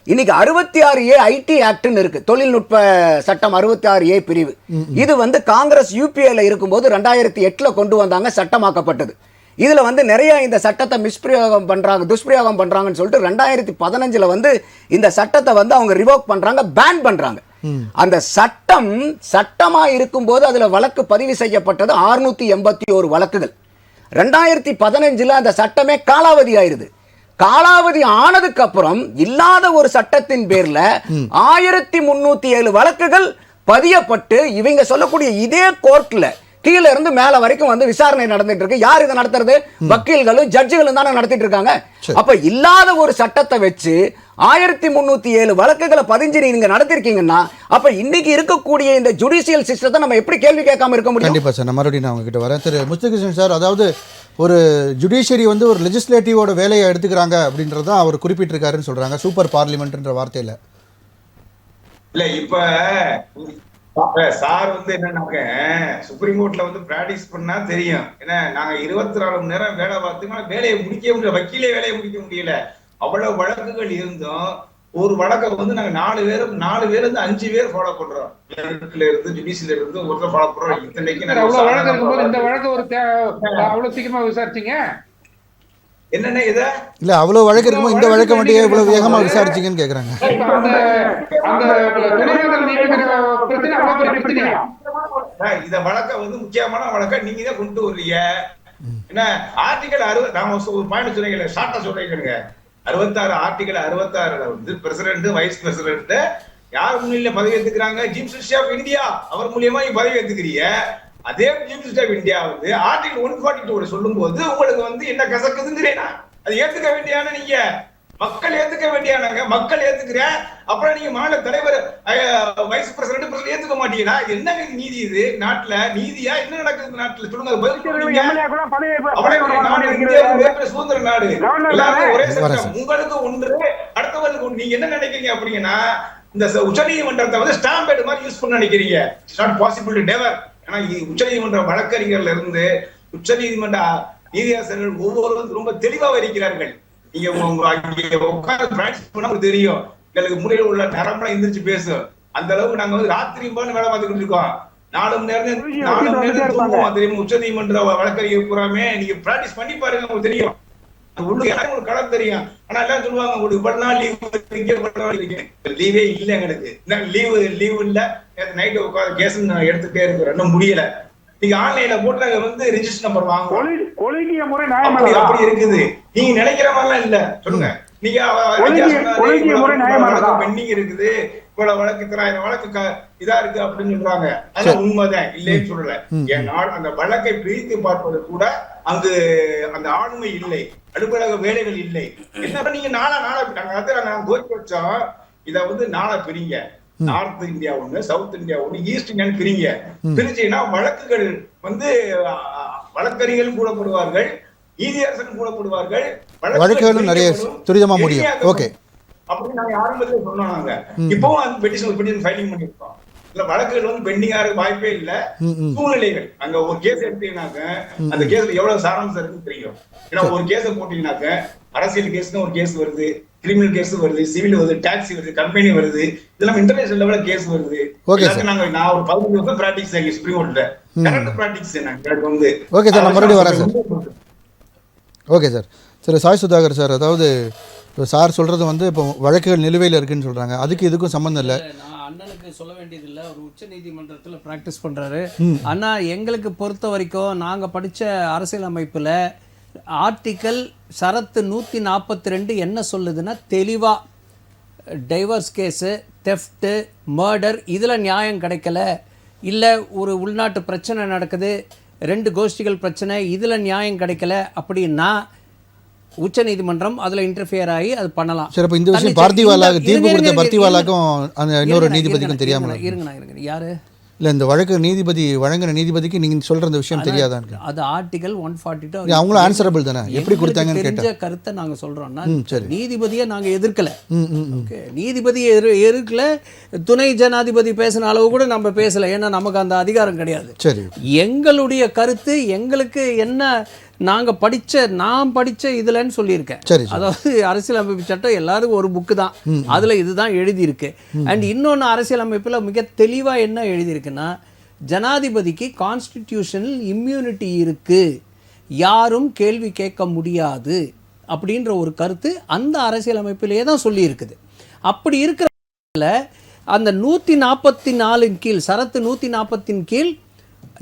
இன்னைக்கு 66A ஐடி ஆக்ட்னு இருக்கு, தொழில்நுட்ப சட்டம் 66A பிரிவு. இது வந்து காங்கிரஸ் யூபிஏல இருக்கும்போது 2008 கொண்டு வந்தாங்க, சட்டமாக்கப்பட்டது. இதுல வந்து நிறைய இந்த சட்டத்தை மிஸ்பிரயோகம் பண்றாங்க, துஷ்பிரயோகம் பண்றாங்கன்னு சொல்லிட்டு 2015 வந்து இந்த சட்டத்தை வந்து அவங்க ரிவோக் பண்றாங்க, பேன் பண்றாங்க. அந்த சட்டம் சட்டமா இருக்கும்போது அதுல வழக்கு பதிவு செய்யப்பட்டது 681 வழக்குகள். 2015 அந்த சட்டமே காலாவதி ஆயிருது. காலாவதி ஆனதுக்கு அப்புறம் இல்லாத ஒரு சட்டத்தின் பேர்ல 1307 வழக்குகள் பதியப்பட்டு இவங்க சொல்லக்கூடிய இதே கோர்ட்ல கீழ இருந்து மேல வரைக்கும் வந்து விசாரணை நடந்துட்டு இருக்கு. யார் இதை நடத்துறது? வக்கீல்களும் ஜட்ஜுகளும் தானே நடத்திட்டு இருக்காங்க. அப்ப இல்லாத ஒரு சட்டத்தை வச்சு 1307 வழக்குகளை பதிஞ்சு நீங்க நடத்திருக்கீங்கன்னா அப்ப இன்னைக்கு இருக்கக்கூடிய இந்த ஜுடிஷியல் சிஸ்டத்தை நம்ம எப்படி கேள்வி கேட்காம இருக்க முடியும்? கண்டிப்பா சார், நான் மறுபடியும் நான் உங்ககிட்ட வரேன். திரு முத்துகிருஷ்ணன் சார், அதாவது ஒரு ஜுடிஷியரி வந்து ஒரு லெஜிஸ்லேட்டிவோட வேலையை எடுத்துக்கிறாங்க அப்படின்றத அவர் குறிப்பிட்டிருக்காருன்னு சொல்றாங்க, சூப்பர் பார்லிமெண்ட்ன்ற வார்த்தையில. இல்ல இப்ப சார் வந்து என்னன்னாக்க சுப்ரீம் கோர்ட்ல வந்து பிராக்டிஸ் பண்ணா தெரியும். ஏன்னா நாங்க 24 மணி நேரம் வேலை பார்த்துக்கோம், வேலையை முடிக்க முடியல, வக்கீலே வேலையை முடிக்க முடியல. அவ்வளவு வழக்குகள் இருந்தும் ஒரு வழக்கை வந்து நாங்க 4 பேர் இருந்து 5 பேர் ஃபாலோ பண்றோம். இருந்து ஜுடிஷியல் இருந்து ஒருத்தர் ஃபாலோ பண்றோம். இத்தனைக்கு அவ்வளவு வழக்கு இருக்கும்போது இந்த வழக்கு ஒரு அவ்வளவு சீக்கிரமா விசாரிச்சீங்க என்னென்ன இத இல்ல அவ்வளவு வழக்கு இருக்கும்போது இந்த வழக்கை மட்டும் இவ்வளவு வேகமா விசாரிச்சீங்கன்னு கேக்குறாங்க. இத வழக்க வந்து முக்கியமான வழக்க நீங்க தான் கொண்டு வரீங்க. என்ன ஆர்டிகல் 60 நாம ஒரு பாயிண்ட் சொன்னீங்க, ஷார்ட்டா சொல்றீங்க. 66 ஆர்டிகல் 66 வந்து பிரசிடென்ட் வைஸ் பிரசிடென்ட் யார் முன்னிலையில பதவி ஏத்துக்கிறாங்க? சீஃப் மினிஸ்டர் ஆஃப் இந்தியா அவர் மூலியமா நீ பதவி ஏத்துக்கிறீங்க. அதே சீஃப் மினிஸ்டர் ஆஃப் இந்தியா வந்து ஆர்டிகல் 142 சொல்லும் போது உங்களுக்கு வந்து என்ன கசக்குதுங்கிறேனா? அது ஏத்துக்க வேண்டியான நீங்க மக்கள் ஏத்துக்க வேண்டியானாங்க. மக்கள் ஏத்துக்கிற அப்புறம் நீங்க மாநில தலைவர் வைஸ் பிரசிடென்ட் ஏத்துக்க மாட்டீங்களா? என்னங்க நீதி இது? நாட்டுல நீதியா? என்ன நடக்குது இந்த நாட்டுல? சொல்லுங்க, பதில் சொல்லுங்க. சுதந்திர நாடு, எல்லாருக்கும் ஒரே சட்டம், உங்களுக்கு ஒன்று அடுத்தவர்களுக்கு ஒன்று. நீங்க என்ன நினைக்கிறீங்க அப்படின்னா இந்த உச்சநீதிமன்றத்தை வந்து ஸ்டாம்பேட் மாதிரி யூஸ் பண்ண நினைக்கிறீங்க. It's not possible, never. ஏன்னா உச்சநீதிமன்ற வழக்கறிஞர்ல இருந்து உச்சநீதிமன்ற நீதியாசர்கள் ஒவ்வொருவரும் ரொம்ப தெளிவாக இருக்கிறார்கள். நீங்க உட்கார்ந்து பிராக்டிஸ் பண்ணா தெரியும், எங்களுக்கு மூலையில் உள்ள நரம்பெல்லாம் எந்திரிச்சு பேசும். அந்த அளவுக்கு நாங்க வந்து ராத்திரி வேலை பார்த்துக்கிட்டு இருக்கோம். 4 மணி நேரம் தூங்குவோம் தெரியும். உச்ச நீதிமன்ற வழக்கறிஞர் பூராமே நீங்க பிராக்டிஸ் பண்ணி பாருங்க, உங்களுக்கு தெரியும். உங்களுக்கு களம் தெரியும். ஆனா எல்லாம் சொல்லுவாங்க உங்களுக்கு இவ்வளவு லீவே இல்ல, எங்களுக்கு லீவு இல்ல, நைட்டு உட்காந்து கேஸ் எடுத்துட்டே இருக்கு, ரெண்டும் முடியல. நீங்க ஆன்லைன்ல போட்டு வந்து ரெஜிஸ்டர் நம்பர் வாங்க, அப்படி இருக்குது. நீங்க நினைக்கிற மாதிரிலாம் இல்ல. சொல்லுங்க, நீங்க பெண்டிங் இருக்குது, இவ்வளவு வழக்கு 1000 வழக்கு இதா இருக்கு அப்படின்னு சொல்றாங்க. அதெல்லாம் உண்மைதான், இல்லைன்னு சொல்லல. ஏன்னால் அந்த வழக்கை பிரித்து பார்ப்பது கூட அங்கு அந்த ஆளுமை இல்லை, அலுவலக வேலைகள் இல்லை. என்ன நீங்க நாங்க கோரிக்கை வச்சோம், இத வந்து நாளா பிரிங்க. நார்த் இந்தியா ஒண்ணு, சவுத் இந்தியா ஒண்ணு, ஈஸ்ட் இந்தியா பிரிங்க. பிரிச்சுன்னா வழக்குகள் வந்து வழக்கறிஞர்கள் கூடப்படுவார்கள், நீதியரசர்கள் கூடப்படுவார்கள், வழக்குகளும் நிறைய துரிதமா முடியும். ஓகே, அப்படின்னு நாங்க ஆரம்பத்துல சொன்னோம். நாங்க இப்பவும் அந்த பெட்டிஷன் ஃபைலிங் பண்ணிருக்கோம். இல்ல வழக்குகள் வந்து பெண்டிங்கா இருக்க வாய்ப்பே இல்ல. சூழ்நிலைகள், அங்க ஒரு கேஸ் எடுத்தீங்கன்னாக்க அந்த கேஸ்ல எவ்வளவு சாராம்சம் இருக்குன்னு தெரியும். ஏன்னா ஒரு கேஸ போட்டீங்கன்னாக்க அரசியல் கேஸ்னு ஒரு கேஸ் வருது, கிரிமினல் கேஸ் வருது, சிவில் வருது, டாக்ஸி வருது, கம்பெனி வருது, இதெல்லாம் இன்டர்நேஷனல் லெவல்ல கேஸ் வருது. நான் ஒரு 15 வருஷம் பிராக்டிஸ் ஆகி சுப்ரீம் கோர்ட்ல கரெக்ட் பிராக்டிஸ் எனக்கு வந்து. ஓகே சார், நான் மறுபடியும் வரேன் சார். Okay sir. சரி, சாய் சுதாகர் சார், அதாவது சார் சொல்றது வந்து இப்போ வழக்குகள் நிலுவையில் இருக்குன்னு சொல்றாங்க, அதுக்கு இதுக்கும் சம்பந்தம் இல்லை. நான் அண்ணனுக்கு சொல்ல வேண்டியதில்லை, ஒரு உச்ச நீதிமன்றத்தில் ப்ராக்டிஸ் பண்ணுறாரு. ஆனால் எங்களுக்கு பொறுத்த வரைக்கும் நாங்கள் படித்த அரசியல் அமைப்பில் ஆர்டிக்கல் சரத்து 142 என்ன சொல்லுதுன்னா, தெளிவாக டைவர்ஸ் கேஸு, தெஃப்ட்டு, மர்டர் இதில் நியாயம் கிடைக்கல, இல்லை ஒரு உள்நாட்டு பிரச்சனை நடக்குது, 2 கோஷ்டிகள் பிரச்சனை, இதில் நியாயம் கிடைக்கல அப்படின்னா உச்ச நீதிமன்றம் அதில் இன்டர்ஃபியர் ஆகி அது பண்ணலாம். சரி, இப்போ இந்த விஷயம் பார்த்திவாலாக்கு தீர்ப்பு கொடுத்த பார்த்திவாலாக்கும் அந்த இன்னொரு நீதிபதிக்கும் தெரியாமல் இருங்க யாரு இல்லை, இந்த வழக்கு நீதிபதி வழங்கின நீதிபதிக்கு நீங்கள் சொல்கிற இந்த விஷயம் தெரியாதான்? அது ஆர்டிகல் 142. அவங்களும் ஆன்சரபிள் தானே, எப்படி கொடுத்தாங்கன்னு தெரிஞ்ச கருத்தை நாங்கள் சொல்கிறோம்னா, நீதிபதியை நாங்கள் எதிர்க்கல. ஓகே, நீதிபதி எதிர்க்கல, துணை ஜனாதிபதி பேசின அளவு கூட நம்ம பேசலை, ஏன்னா நமக்கு அந்த அதிகாரம் கிடையாது. சரி, எங்களுடைய கருத்து, எங்களுக்கு என்ன நான் படித்த இதுலன்னு சொல்லியிருக்கேன். அதாவது அரசியலமைப்பு சட்டம் எல்லாருக்கும் ஒரு புக்கு தான், அதில் இதுதான் எழுதியிருக்கு. அண்ட் இன்னொன்று அரசியலமைப்பில் மிக தெளிவாக என்ன எழுதியிருக்குன்னா, ஜனாதிபதிக்கு கான்ஸ்டிடியூஷனல் இம்யூனிட்டி இருக்கு, யாரும் கேள்வி கேட்க முடியாது அப்படின்ற ஒரு கருத்து அந்த அரசியலமைப்பிலேயே தான் சொல்லியிருக்குது. அப்படி இருக்கிற அந்த 144 கீழ், சரத்து 140 கீழ்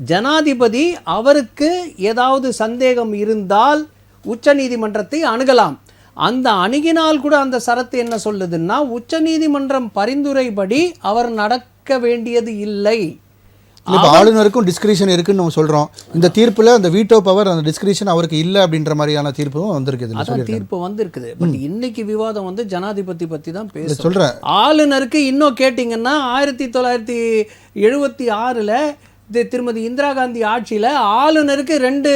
ஜனாதிபதி அவருக்கு ஏதாவது சந்தேகம் இருந்தால் உச்ச நீதிமன்றத்தை அணுகலாம். அந்த அணுகினால் கூட அந்த சரத்து என்ன சொல்லுதுன்னா, உச்ச நீதிமன்றம் பரிந்துரைப்படி அவர் நடக்க வேண்டியது இல்லை. இப்போ ஆளுநருக்கும் டிஸ்கிரிஷன் இருக்குன்னு நம்ம சொல்கிறோம். இந்த தீர்ப்பில் அந்த வீட்டோ பவர், அந்த டிஸ்கிரிஷன் அவருக்கு இல்லை அப்படின்ற மாதிரியான தீர்ப்பும் வந்திருக்குது. அதான் தீர்ப்பு வந்திருக்குது. பட் இன்னைக்கு விவாதம் வந்து ஜனாதிபதி பற்றி தான் பேச சொல்கிறேன். ஆளுநருக்கு இன்னும் கேட்டிங்கன்னா 1976 திருமதி இந்திரா காந்தி ஆட்சியில் ஆளுநருக்கு 2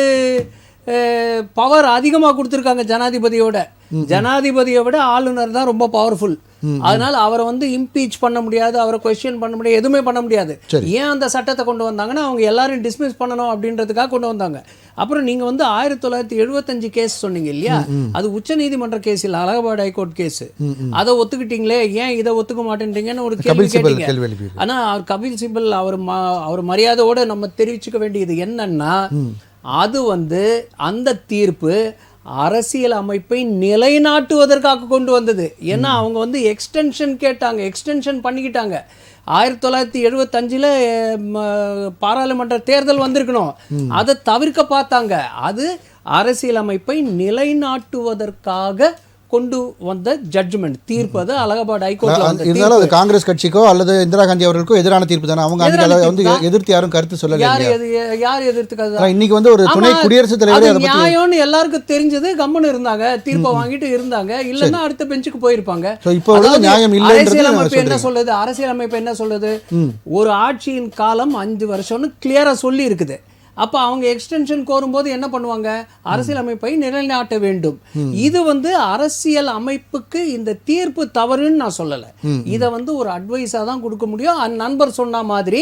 பவர் அதிகமாக கொடுத்துருக்காங்க ஜனாதிபதியோட. ஜனாதிபதியை விட ஆளுநர் தான் ரொம்ப பவர்ஃபுல். அதனால அவரை வந்து இம்பீச் பண்ண முடியாது, அவரை கொஸ்டின் பண்ண முடியாது, எதுவுமே பண்ண முடியாது. ஏன் அந்த சட்டத்தை கொண்டு வந்தாங்கன்னா, அவங்க எல்லாரையும் டிஸ்மிஸ் பண்ணணும் அப்படின்றதுக்காக கொண்டு வந்தாங்க. அப்புறம் நீங்கள் வந்து 1975 கேஸ் சொன்னீங்க இல்லையா, அது உச்ச நீதிமன்ற கேஸ் இல்லை, அலகாபாத் ஹைகோர்ட் கேஸ். அதை ஒத்துக்கிட்டீங்களே, ஏன் இதை ஒத்துக்க மாட்டேன்றீங்கன்னு ஒரு கேள்வி கேட்டீங்க. ஆனால் கபில் சிபல் அவர் மரியாதையோடு நம்ம தெரிவிச்சுக்க வேண்டியது என்னன்னா, அது வந்து அந்த தீர்ப்பு அரசியல் அமைப்பை நிலைநாட்டுவதற்காக கொண்டு வந்தது. ஏன்னா அவங்க வந்து எக்ஸ்டென்ஷன் கேட்டாங்க, எக்ஸ்டென்ஷன் பண்ணிக்கிட்டாங்க. 1975 பாராளுமன்ற தேர்தல் வந்திருக்கணும், அதை தவிர்க்க பார்த்தாங்க. அது அரசியல் அமைப்பை நிலைநாட்டுவதற்காக கொண்டு வந்த ஜட்ஜ்மெண்ட் தீர்ப்பு, அது அலகாபாத் ஹைகோர்ட்ல வந்த இருந்தாலும் அது காங்கிரஸ் கட்சிக்கோ அல்லது இந்திரா காந்தி அவர்களுக்கோ எதிரான தீர்ப்பு தானே. அவங்க அன்னைக்கு அதை வந்து எதிர்த்து யாரும் கருத்து சொல்லல. யார் எதிர்த்துக்காது? இன்னைக்கு வந்து ஒரு துணை குடியரசுத் தலைவர் அதை பத்தி நியாயம்னு எல்லாருக்கும் தெரிஞ்சது, கம்முன்னு இருந்தாங்க, தீர்ப்பை வாங்கிட்டு இருந்தாங்க. இல்லன்னா அடுத்த பெஞ்சுக்கு போயிருப்பாங்க. இப்போ நியாயம் இல்லை. அரசியலமைப்பு என்ன சொல்லுது? அரசியலமைப்பு என்ன சொல்லுது? ஒரு ஆட்சியின் காலம் 5 வருஷம்னு கிளியரா சொல்லி இருக்குது. அப்போ அவங்க எக்ஸ்டென்ஷன் கோரும்போது என்ன பண்ணுவாங்க? அரசியலமைப்பை நிலைநாட்ட வேண்டும். இது வந்து அரசியல் அமைப்புக்கு இந்த தீர்ப்பு தவறுன்னு நான் சொல்லலை. இதை வந்து ஒரு அட்வைஸாக தான் கொடுக்க முடியும். நண்பர் சொன்ன மாதிரி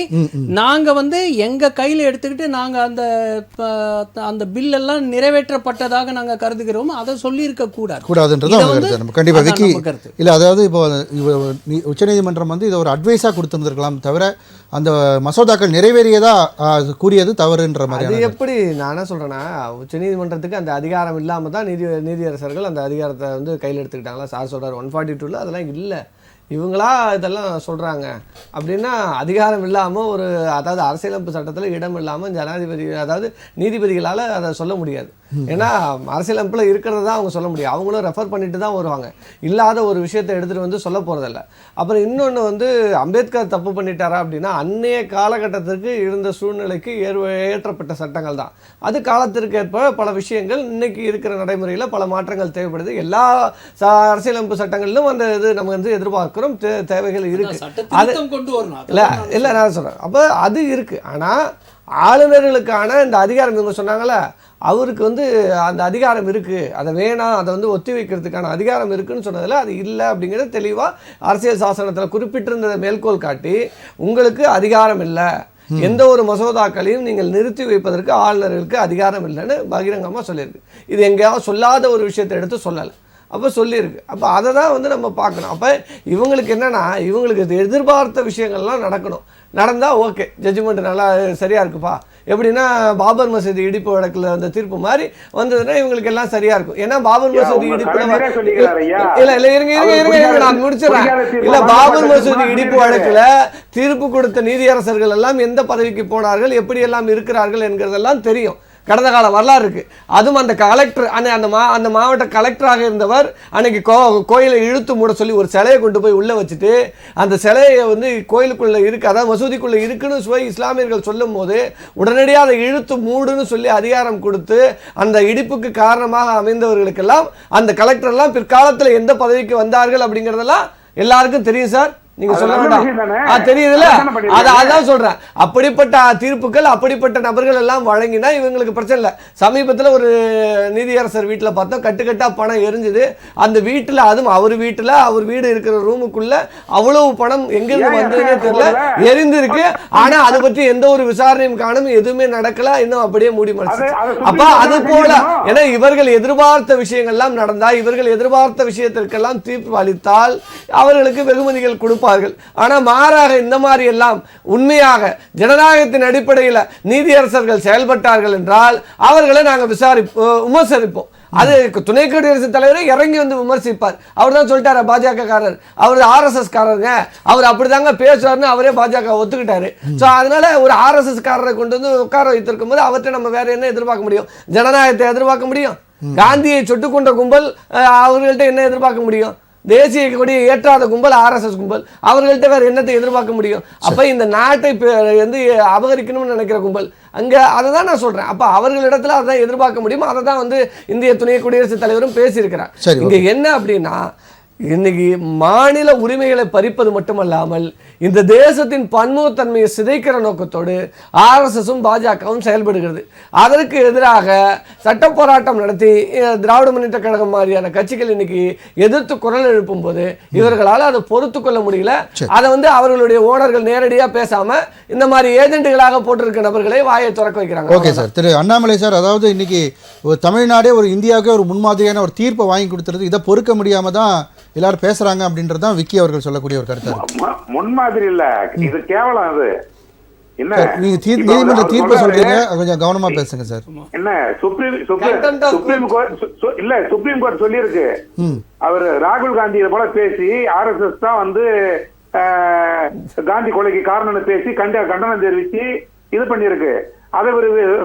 நாங்கள் வந்து எங்கள் கையில் எடுத்துக்கிட்டு நாங்கள் அந்த பில் எல்லாம் நிறைவேற்றப்பட்டதாக நாங்கள் கருதுகிறோம், அதை சொல்லியிருக்க கூடாதுன்றது கண்டிப்பாக விக்கி இல்லை. அதாவது இப்போ உச்சநீதிமன்றம் வந்து இதை ஒரு அட்வைஸாக கொடுத்துருந்துருக்கலாம் தவிர அந்த மசோதாக்கள் நிறைவேறியதா கூறியது தவறுன்ற மாதிரி. அது எப்படி நான் என்ன சொல்றேன்னா, உச்சநீதிமன்றத்துக்கு அந்த அதிகாரம் இல்லாம தான் நீதியரசர்கள் அந்த அதிகாரத்தை வந்து கையில் எடுத்துக்கிட்டாங்களா? சார் சொல்றாரு 142ல அதெல்லாம் இல்லை, இவங்களா இதெல்லாம் சொல்றாங்க அப்படின்னா அதிகாரம் இல்லாமல் ஒரு, அதாவது அரசியலமைப்பு சட்டத்தில் இடம் இல்லாமல் ஜனாதிபதி, அதாவது நீதிபதிகளால் அதை சொல்ல முடியாது. ஏன்னா அரசியலமைப்பில் இருக்கிறத தான் அவங்க சொல்ல முடியும். அவங்களும் ரெஃபர் பண்ணிட்டு தான் வருவாங்க, இல்லாத ஒரு விஷயத்தை எடுத்துகிட்டு வந்து சொல்ல போகிறதில்ல. அப்புறம் இன்னொன்று வந்து அம்பேத்கர் தப்பு பண்ணிட்டாரா அப்படின்னா, அன்னைய காலகட்டத்திற்கு இருந்த சூழ்நிலைக்கு ஏற்றப்பட்ட சட்டங்கள் தான். அது காலத்திற்கு ஏற்ப பல விஷயங்கள் இன்னைக்கு இருக்கிற நடைமுறையில் பல மாற்றங்கள் தேவைப்படுது. எல்லா அரசியலமைப்பு சட்டங்களிலும் அந்த இது நம்ம வந்து எதிர்பார்க்கிறோம், தேவைகள் இருக்கு. அது இல்லை நான் சொல்கிறேன். அப்போ அது இருக்கு. ஆனால் ஆளுநர்களுக்கான இந்த அதிகாரம் இவங்க சொன்னாங்கல்ல, அவருக்கு வந்து அந்த அதிகாரம் இருக்குது, அதை வேணாம், அதை வந்து ஒத்தி வைக்கிறதுக்கான அதிகாரம் இருக்குன்னு சொன்னதில் அது இல்லை அப்படிங்கிறது தெளிவாக அரசியல் சாசனத்தில் குறிப்பிட்டிருந்ததை மேற்கோள் காட்டி, உங்களுக்கு அதிகாரம் இல்லை, எந்த ஒரு மசோதாக்களையும் நீங்கள் நிறுத்தி வைப்பதற்கு ஆளுநர்களுக்கு அதிகாரம் இல்லைன்னு பகிரங்கமாக சொல்லியிருக்கு. இது எங்கேயாவது சொல்லாத ஒரு விஷயத்தை எடுத்து சொல்லலை, அப்போ சொல்லியிருக்கு. அப்போ அதை தான் வந்து நம்ம பார்க்கணும். அப்போ இவங்களுக்கு என்னென்னா, இவங்களுக்கு எதிர்பார்த்த விஷயங்கள்லாம் நடக்கணும். நடந்தால் ஓகே, ஜட்ஜ்மெண்ட் நல்லா சரியாக இருக்குப்பா. எப்படின்னா பாபர் மசூதி இடிப்பு வழக்கில் அந்த தீர்ப்பு மாதிரி வந்ததுன்னா இவங்களுக்கு எல்லாம் சரியா இருக்கும். ஏன்னா பாபர் மசூதி இடிப்பு நான் முடிச்சிடறேன். இல்ல, பாபர் மசூதி இடிப்பு வழக்குல தீர்ப்பு கொடுத்த நீதியரசர்கள் எல்லாம் எந்த பதவிக்கு போனார்கள், எப்படி எல்லாம் இருக்கிறார்கள் என்கிறதெல்லாம் தெரியும். கடந்த கால வரலாறு இருக்கு. அதுவும் அந்த கலெக்டர் அந்த மாவட்ட கலெக்டராக இருந்தவர் அன்னைக்கு கோயிலை இழுத்து மூட சொல்லி ஒரு சிலையை கொண்டு போய் உள்ள வச்சுட்டு, அந்த சிலையை வந்து கோயிலுக்குள்ள இருக்கு, அதாவது மசூதிக்குள்ள இருக்குன்னு சொல்லி இஸ்லாமியர்கள் சொல்லும் போது உடனடியாக அதை இழுத்து மூடுன்னு சொல்லி அதிகாரம் கொடுத்து அந்த இடிப்புக்கு காரணமாக அமைந்தவர்களுக்கெல்லாம் அந்த கலெக்டர் எல்லாம் பிற்காலத்தில் எந்த பதவிக்கு வந்தார்கள் அப்படிங்கிறதெல்லாம் எல்லாருக்கும் தெரியும் சார். நீங்க சொல்ல வேண்டாம், தெரியுதுல்ல? அதான் சொல்றேன். அப்படிப்பட்ட தீர்ப்புகள் அப்படிப்பட்ட நபர்கள் எல்லாம் வழங்கினா இவங்களுக்கு பிரச்சனை இல்லை. சமீபத்தில் ஒரு நீதியரசர் வீட்டில் பார்த்தோம், கட்டுக்கட்டா பணம் எரிஞ்சுது. அந்த வீட்டில், அதுவும் அவர் வீட்டில், அவர் வீடு இருக்கிற ரூமுக்குள்ள அவ்வளவு பணம் எங்கிருந்து வந்ததுன்னே தெரியல, எரிந்திருக்கு. ஆனா அதை பற்றி எந்த ஒரு விசாரணையும் காணும், எதுவுமே நடக்கல, இன்னும் அப்படியே மூடி மறைச்சு. அப்ப அது போல, ஏன்னா இவர்கள் எதிர்பார்த்த விஷயங்கள்லாம் நடந்தா, இவர்கள் எதிர்பார்த்த விஷயத்திற்கெல்லாம் தீர்ப்பு அளித்தால் அவர்களுக்கு வெகுமதிகள் கொடுப்பார். ஆனா மாறாக இந்த மாதிரி எல்லாம் உண்மையாக ஜனநாயகத்தின் அடிப்படையில் நீதியரசர்கள் செயல்பட்டார்கள் என்றால் அவர்களை நாங்கள் விமர்சிப்போம். அது துணை குடியரசுத் தலைவரை இறங்கி வந்து விமர்சிப்பார். அவர் தான் சொல்லிட்டாரு, பாஜக காரர், அவர் RSS காரருங்க, அவர் அப்படிதாங்க பேசுவார்னு அவரே பாஜக ஒத்துக்கிட்டாரு. ஸோ அதனால ஒரு RSS காரரை கொண்டு வந்து உட்கார வைத்திருக்கும் போது அவர்கிட்ட நம்ம வேற என்ன எதிர்பார்க்க முடியும்? ஜனநாயகத்தை எதிர்பார்க்க முடியும்? காந்தியை சுட்டுக்கொண்ட கும்பல் அவர்கள்ட்ட என்ன எதிர்பார்க்க முடியும்? தேசிய கொடியை ஏற்றாத கும்பல் RSS கும்பல், அவர்கள்ட்ட வேற என்னத்தை எதிர்பார்க்க முடியும்? அப்ப இந்த நாட்டை வந்து அபகரிக்கணும்னு நினைக்கிற கும்பல் அங்க, அதை தான் நான் சொல்றேன். அப்ப அவர்களிடத்துல அதான் எதிர்பார்க்க முடியும். அதை தான் வந்து இந்திய துணை குடியரசுத் தலைவரும் பேசியிருக்கிறார். இங்க என்ன அப்படின்னா, இன்னைக்கு மாநில உரிமைகளை பறிப்பது மட்டுமல்லாமல் இந்த தேசத்தின் பன்முகத்தன்மையை சிதைக்கிற நோக்கத்தோடு RSSம் பாஜகவும் செயல்படுகிறது. அதற்கு எதிராக சட்ட போராட்டம் நடத்தி திராவிட முன்னேற்ற கழகம் மாதிரியான கட்சிகள் இன்னைக்கு எதிர்த்து குரல் எழுப்பும் போது இவர்களால் அதை பொறுத்து கொள்ள முடியல. அதை வந்து அவர்களுடைய ஓனர்கள் நேரடியா பேசாம இந்த மாதிரி ஏஜென்ட்டுகளாக போட்டிருக்க நபர்களை வாயை திறக்க வைக்கிறாங்க. Okay sir. திரு அண்ணாமலை சார், அதாவது இன்னைக்கு தமிழ்நாடே ஒரு இந்தியாவுக்கே ஒரு முன்மாதிரியான ஒரு தீர்ப்பை வாங்கி கொடுத்துருது, இதை பொறுக்க முடியாம தான் எல்லாரும் பேசுறாங்க அப்படின்றது தான் விக்கி அவர்கள் சொல்லக்கூடிய ஒரு கருத்து. முன்மாதிரி இல்ல, இது கேவலம். அது என்ன, நீங்க நீதிமன்ற தீர்ப்பு சொல்றீங்க, கொஞ்சம் கவனமா பேசுங்க சார். என்ன சுப்ரீம் கோர்ட் சொல்லி இருக்கு, அவர் ராகுல் காந்தி போல பேசி RSS தான் வந்து காந்தி கொலைக்கு காரணம்னு பேசி கண்டனம் தெரிவிச்சு இது பண்ணிருக்கு. அதை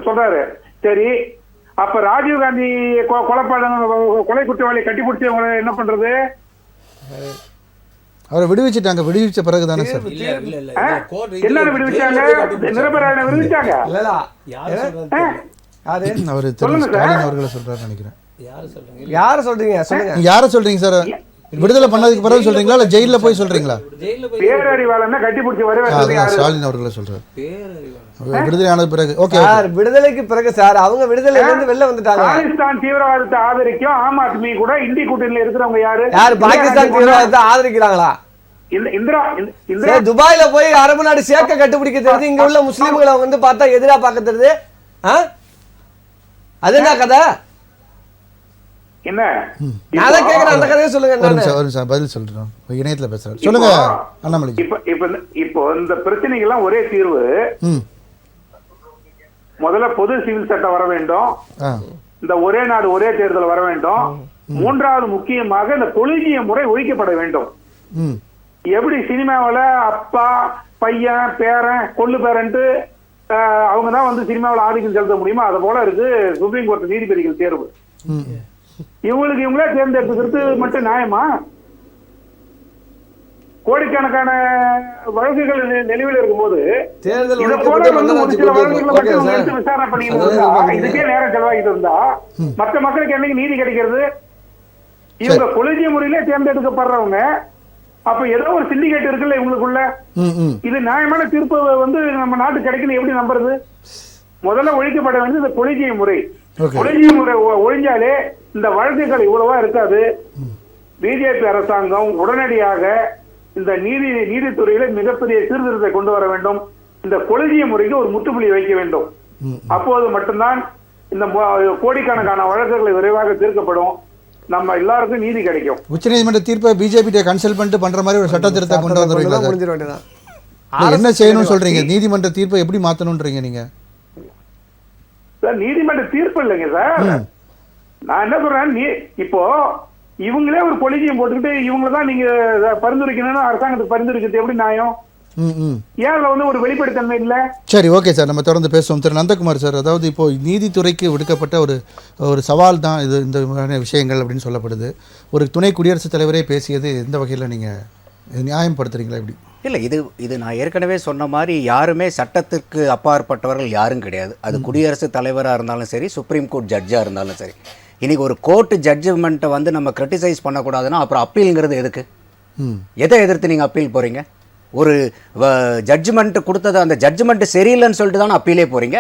சொல்றாரு. சரி, அப்ப ராஜீவ் காந்தி கொலை குற்றவாளி கட்டிப்பிடிச்சு என்ன பண்றது? அவரை விடுவிச்சிட்டாங்க. விடுவிச்ச பிறகு தானே சார்? இல்ல இல்ல இல்ல இல்ல, court இது எல்லாரும் விடுவிச்சாங்க, நிரபராயனை விடுவிச்சாங்க. இல்லடா யாரு சொல்றது? யாரு அவர் திரு ஸ்டாலின் அவர்களை சொல்றாரு நினைக்கிறேன். யாரு சொல்றீங்க? யாரை சொல்றீங்க சொல்லுங்க. நீங்க யாரை சொல்றீங்க சார்? விடுதலை பண்ணதுக்கு பிறகு சொல்றீங்களா இல்ல ஜெயில போய் சொல்றீங்களா? ஜெயில போய் பேரறிவாளன்னா கட்டிப்பிடிச்சு வரவே அதான் ஸ்டாலின் அவர்களை சொல்றாரு. பேரறிவாளன். விடுதலை ஆனது பிறகு. ஓகே சார் விடுதலைக்கு பிறகு சார் அவங்க விடுதலையில இருந்து வெளில வந்துட்டாங்க. பாகிஸ்தான் தீவிரவாதத்தை ஆதரிக்கும் ஆம் ஆத்மி கூட இந்தி கூட்டணியில இருக்கிறவங்க யாரு? யார் பாகிஸ்தான் தீவிரவாதத்தை ஆதரிக்கிறாங்களா? இந்திரா சார் துபாயில போய் அரபு நாடு சேர்க்க கண்டுபிடிக்க தெரியுது, இங்க உள்ள முஸ்லீம்களை வந்து பார்த்தா எதிரா பார்க்க தெரியுது. அது என்ன கதை? என்ன நான் தான் கேக்குறேன், அந்த கதையை சொல்லுங்க. ஒரு நிமிஷம் பதில் சொல்றோம். இணையத்துல பேசுறேன். சொல்லுங்க அண்ணாமலை. இப்போ இந்த பிரச்சனைகள்லாம் ஒரே தீர்வு. முதல்ல பொது சிவில் சட்டம் வர வேண்டும். இந்த ஒரே நாடு ஒரே தேர்தல் வர வேண்டும். மூன்றாவது முக்கியமாக இந்த கொலிஜிய முறை ஒழிக்கப்பட வேண்டும். எப்படி சினிமாவில் அப்பா பையன் பேரன் கொள்ளு பேரன்ட்டு அவங்க தான் வந்து சினிமாவில் ஆதிக்கம் செலுத்த முடியுமோ அதை போல இருக்கு சுப்ரீம் கோர்ட் நீதிபதிகள் தேர்வு. இவங்களே தேர்ந்தெடுத்துக்கிறது மட்டும் நியாயமா? கோடிக்கணக்கான வழக்குகள் நிலுவையில் இருக்கும்போது இதை போல வந்து ஒரு சில வழக்குகளை மட்டும் எடுத்து விசாரணை பண்ணிட்டு இருந்தா இதுக்கே நேரம் செலவாகிட்டு இருந்தா மற்ற மக்களுக்கு என்னைக்கு நீதி கிடைக்கிறது? இவங்க கொலிஜிய முறையிலே தேர்ந்தெடுக்கப்படுறவங்க, அப்ப ஏதோ ஒரு சிண்டிகேட் இருக்குல்ல இவங்களுக்குள்ள, இது நியாயமான தீர்ப்பு வந்து நம்ம நாட்டு கிடைக்கணும் எப்படி நம்புறது? முதல்ல ஒழிக்கப்பட வேண்டியது இந்த கொலிஜிய முறை. கொலிஜிய முறை ஒழிஞ்சாலே இந்த வழக்குகள் இவ்வளவா இருக்காது. பிஜேபி அரசாங்கம் உடனடியாக இந்த நீதித்துறையில மிகப்பெரிய சீர்திருத்தத்தை கொண்டு வர வேண்டும். இந்த கொலிஜிய முறைக்கு ஒரு முற்றுப்புள்ளி வைக்க வேண்டும். அப்போது மட்டும்தான் இந்த கோடிக்கணக்கான வழக்குகளை விரைவாக தீர்க்கப்படும். நம்ம எல்லாருக்கும் நீதி கிடைக்கும். உச்சநீதிமன்ற தீர்ப்பை பிஜேபி கன்சல்ட் பண்ணிட்டு பண்ற மாதிரி ஒரு சட்ட திருத்தம் கொண்டு வந்துருவீங்களா? என்ன செய்யணும்னு சொல்றீங்க? நீதிமன்ற தீர்ப்பை எப்படி மாத்தணும்ன்றீங்க நீங்க? சார் நீதிமன்ற தீர்ப்பு இல்லைங்க சார். நான் என்ன சொல்றேன், இப்போ இவங்களே ஒரு கொலிஜியம் போட்டுக்கிட்டு இவங்களதான் நீங்க பரிந்துரைக்கணும்னு அரசாங்கத்துக்கு பரிந்துரைக்கிறது எப்படி நியாயம்? ஏன் வந்து ஒரு வெளிப்படைத்தன்மை இல்லை? சரி, ஓகே சார், நம்ம தொடர்ந்து பேசுவோம். திரு நந்தகுமார் சார், அதாவது இப்போ நீதித்துறைக்கு விடுக்கப்பட்ட ஒரு சவால் தான் இது, இந்த மாதிரியான விஷயங்கள் அப்படின்னு சொல்லப்படுது. ஒரு துணை குடியரசுத் தலைவரே பேசியது எந்த வகையில் நீங்கள் நியாயப்படுத்துறீங்களா? இப்படி இல்லை, இது நான் ஏற்கனவே சொன்ன மாதிரி யாருமே சட்டத்திற்கு அப்பாற்பட்டவர்கள் யாரும் கிடையாது. அது குடியரசுத் தலைவராக இருந்தாலும் சரி, சுப்ரீம் கோர்ட் ஜட்ஜாக இருந்தாலும் சரி. இன்றைக்கி ஒரு கோர்ட்டு ஜட்ஜ்மெண்ட்டை வந்து நம்ம கிரிட்டிசைஸ் பண்ணக்கூடாதுன்னா அப்புறம் அப்பீலுங்கிறது எதுக்கு? எதை எதிர்த்து நீங்கள் அப்பீல் போகிறீங்க? ஒரு ஜட்ஜ்மெண்ட் கொடுத்தது அந்த ஜட்ஜ்மெண்ட் சரியில்லைன்னு சொல்லிட்டு தானே அப்பீலே போகிறீங்க.